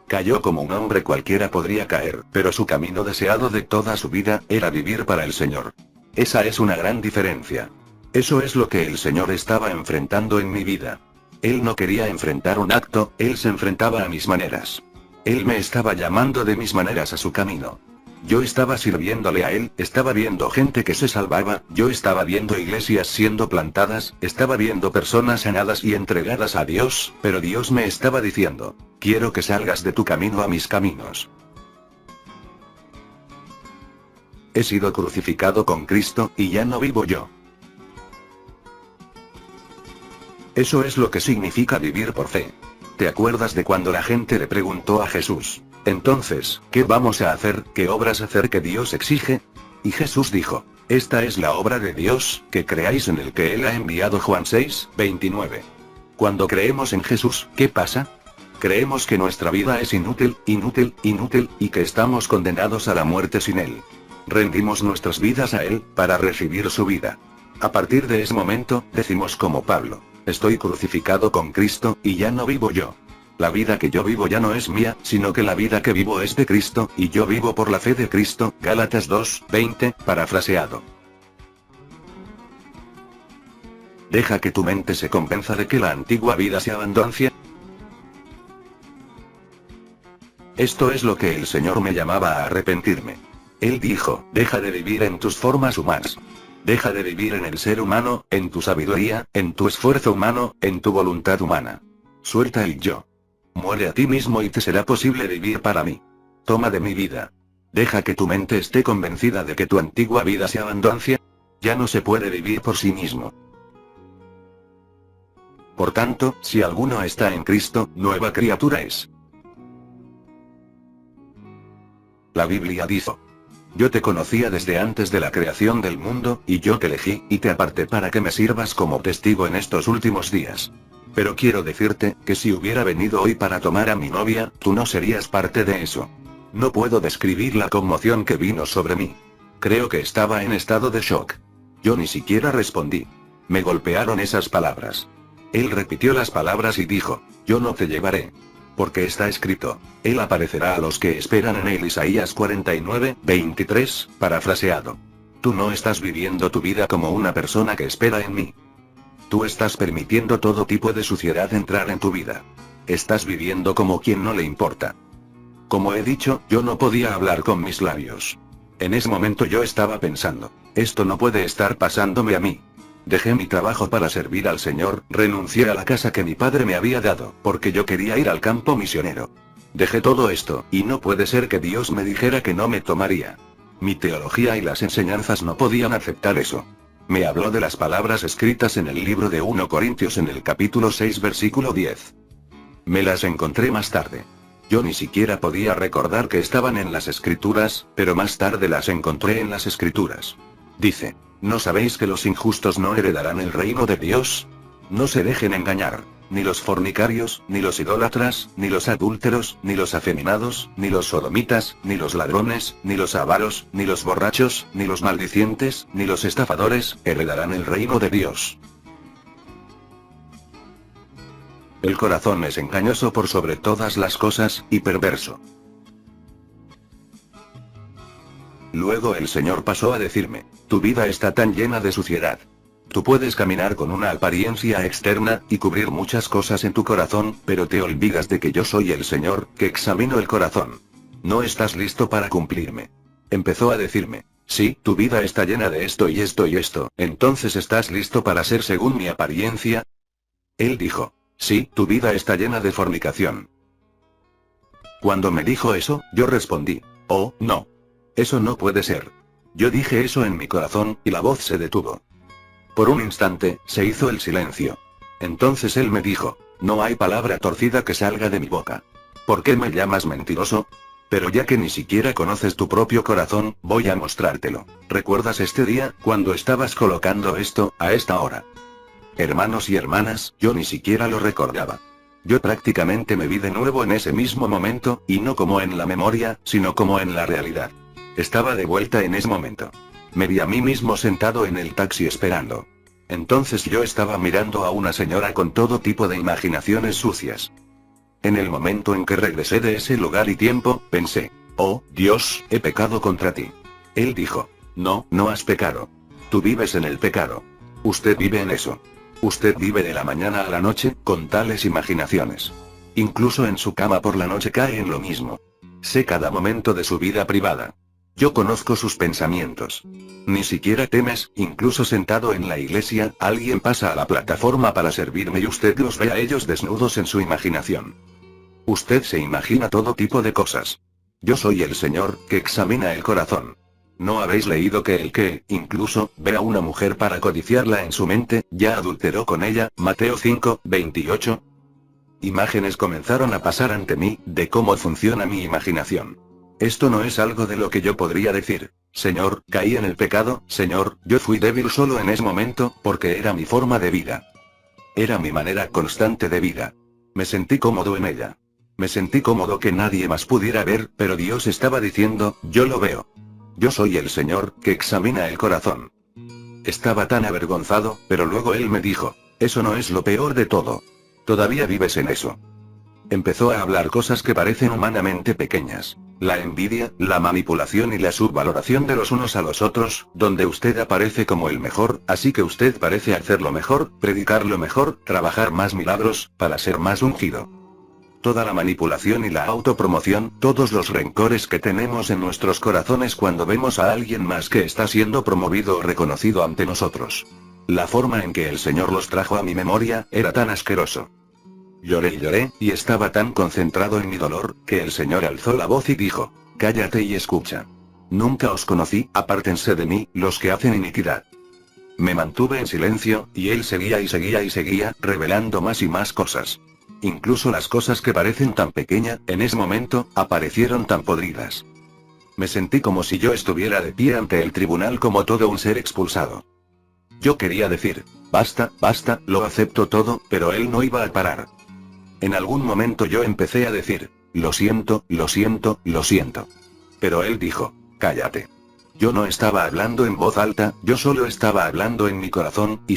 Cayó como un hombre cualquiera podría caer, pero su camino deseado de toda su vida, era vivir para el Señor. Esa es una gran diferencia. Eso es lo que el Señor estaba enfrentando en mi vida. Él no quería enfrentar un acto, Él se enfrentaba a mis maneras. Él me estaba llamando de mis maneras a su camino. Yo estaba sirviéndole a Él, estaba viendo gente que se salvaba, yo estaba viendo iglesias siendo plantadas, estaba viendo personas sanadas y entregadas a Dios, pero Dios me estaba diciendo, quiero que salgas de tu camino a mis caminos. He sido crucificado con Cristo, y ya no vivo yo. Eso es lo que significa vivir por fe. ¿Te acuerdas de cuando la gente le preguntó a Jesús, entonces, ¿qué vamos a hacer? ¿Qué obras hacer que Dios exige? Y Jesús dijo, esta es la obra de Dios, que creáis en el que Él ha enviado. Juan 6:29. Cuando creemos en Jesús, ¿qué pasa? Creemos que nuestra vida es inútil, inútil, inútil, y que estamos condenados a la muerte sin Él. Rendimos nuestras vidas a Él, para recibir su vida. A partir de ese momento, decimos como Pablo, estoy crucificado con Cristo, y ya no vivo yo. La vida que yo vivo ya no es mía, sino que la vida que vivo es de Cristo, y yo vivo por la fe de Cristo. Gálatas 2:20, parafraseado. Deja que tu mente se convenza de que la antigua vida se abandoncia. Esto es lo que el Señor me llamaba a arrepentirme. Él dijo, deja de vivir en tus formas humanas. Deja de vivir en el ser humano, en tu sabiduría, en tu esfuerzo humano, en tu voluntad humana. Suelta el yo. Muere a ti mismo y te será posible vivir para mí. Toma de mi vida. Deja que tu mente esté convencida de que tu antigua vida se abandoncia. Ya no se puede vivir por sí mismo. Por tanto, si alguno está en Cristo, nueva criatura es. La Biblia dice, yo te conocía desde antes de la creación del mundo, y yo te elegí, y te aparté para que me sirvas como testigo en estos últimos días. Pero quiero decirte, que si hubiera venido hoy para tomar a mi novia, tú no serías parte de eso. No puedo describir la conmoción que vino sobre mí. Creo que estaba en estado de shock. Yo ni siquiera respondí. Me golpearon esas palabras. Él repitió las palabras y dijo, yo no te llevaré. Porque está escrito, Él aparecerá a los que esperan en Él. Isaías 49:23, parafraseado. Tú no estás viviendo tu vida como una persona que espera en mí. Tú estás permitiendo todo tipo de suciedad entrar en tu vida. Estás viviendo como quien no le importa. Como he dicho, yo no podía hablar con mis labios. En ese momento yo estaba pensando, esto no puede estar pasándome a mí. Dejé mi trabajo para servir al Señor, renuncié a la casa que mi padre me había dado, porque yo quería ir al campo misionero. Dejé todo esto, y no puede ser que Dios me dijera que no me tomaría. Mi teología y las enseñanzas no podían aceptar eso. Me habló de las palabras escritas en el libro de 1 Corintios en el capítulo 6 versículo 10. Me las encontré más tarde. Yo ni siquiera podía recordar que estaban en las Escrituras, pero más tarde las encontré en las Escrituras. Dice, ¿no sabéis que los injustos no heredarán el reino de Dios? No se dejen engañar, ni los fornicarios, ni los idólatras, ni los adúlteros, ni los afeminados, ni los sodomitas, ni los ladrones, ni los avaros, ni los borrachos, ni los maldicientes, ni los estafadores, heredarán el reino de Dios. El corazón es engañoso por sobre todas las cosas, y perverso. Luego el Señor pasó a decirme, tu vida está tan llena de suciedad. Tú puedes caminar con una apariencia externa, y cubrir muchas cosas en tu corazón, pero te olvidas de que yo soy el Señor, que examino el corazón. No estás listo para cumplirme. Empezó a decirme, sí, tu vida está llena de esto y esto y esto, entonces ¿estás listo para ser según mi apariencia? Él dijo, sí, tu vida está llena de fornicación. Cuando me dijo eso, yo respondí, oh, no. Eso no puede ser. Yo dije eso en mi corazón, y la voz se detuvo. Por un instante, se hizo el silencio. Entonces él me dijo, no hay palabra torcida que salga de mi boca. ¿Por qué me llamas mentiroso? Pero ya que ni siquiera conoces tu propio corazón, voy a mostrártelo. ¿Recuerdas este día, cuando estabas colocando esto, a esta hora? Hermanos y hermanas, yo ni siquiera lo recordaba. Yo prácticamente me vi de nuevo en ese mismo momento, y no como en la memoria, sino como en la realidad. Estaba de vuelta en ese momento. Me vi a mí mismo sentado en el taxi esperando. Entonces yo estaba mirando a una señora con todo tipo de imaginaciones sucias. En el momento en que regresé de ese lugar y tiempo, pensé, oh, Dios, he pecado contra ti. Él dijo, no, no has pecado. Tú vives en el pecado. Usted vive en eso. Usted vive de la mañana a la noche, con tales imaginaciones. Incluso en su cama por la noche cae en lo mismo. Sé cada momento de su vida privada. Yo conozco sus pensamientos. Ni siquiera temes, incluso sentado en la iglesia, alguien pasa a la plataforma para servirme y usted los ve a ellos desnudos en su imaginación. Usted se imagina todo tipo de cosas. Yo soy el Señor, que examina el corazón. ¿No habéis leído que el que, incluso, ve a una mujer para codiciarla en su mente, ya adulteró con ella? Mateo 5:28. Imágenes comenzaron a pasar ante mí, de cómo funciona mi imaginación. Esto no es algo de lo que yo podría decir: Señor, caí en el pecado, Señor, yo fui débil solo en ese momento, porque era mi forma de vida. Era mi manera constante de vida. Me sentí cómodo en ella. Me sentí cómodo que nadie más pudiera ver, pero Dios estaba diciendo: yo lo veo. Yo soy el Señor, que examina el corazón. Estaba tan avergonzado, pero luego Él me dijo: eso no es lo peor de todo. Todavía vives en eso. Empezó a hablar cosas que parecen humanamente pequeñas. La envidia, la manipulación y la subvaloración de los unos a los otros, donde usted aparece como el mejor, así que usted parece hacerlo mejor, predicarlo mejor, trabajar más milagros, para ser más ungido. Toda la manipulación y la autopromoción, todos los rencores que tenemos en nuestros corazones cuando vemos a alguien más que está siendo promovido o reconocido ante nosotros. La forma en que el Señor los trajo a mi memoria, era tan asqueroso. Lloré y lloré, y estaba tan concentrado en mi dolor, que el Señor alzó la voz y dijo: cállate y escucha. Nunca os conocí, apártense de mí, los que hacen iniquidad. Me mantuve en silencio, y Él seguía y seguía y seguía, revelando más y más cosas. Incluso las cosas que parecen tan pequeñas, en ese momento, aparecieron tan podridas. Me sentí como si yo estuviera de pie ante el tribunal como todo un ser expulsado. Yo quería decir: basta, basta, lo acepto todo, pero Él no iba a parar. En algún momento yo empecé a decir: lo siento, lo siento, lo siento. Pero Él dijo: cállate. Yo no estaba hablando en voz alta, yo solo estaba hablando en mi corazón, y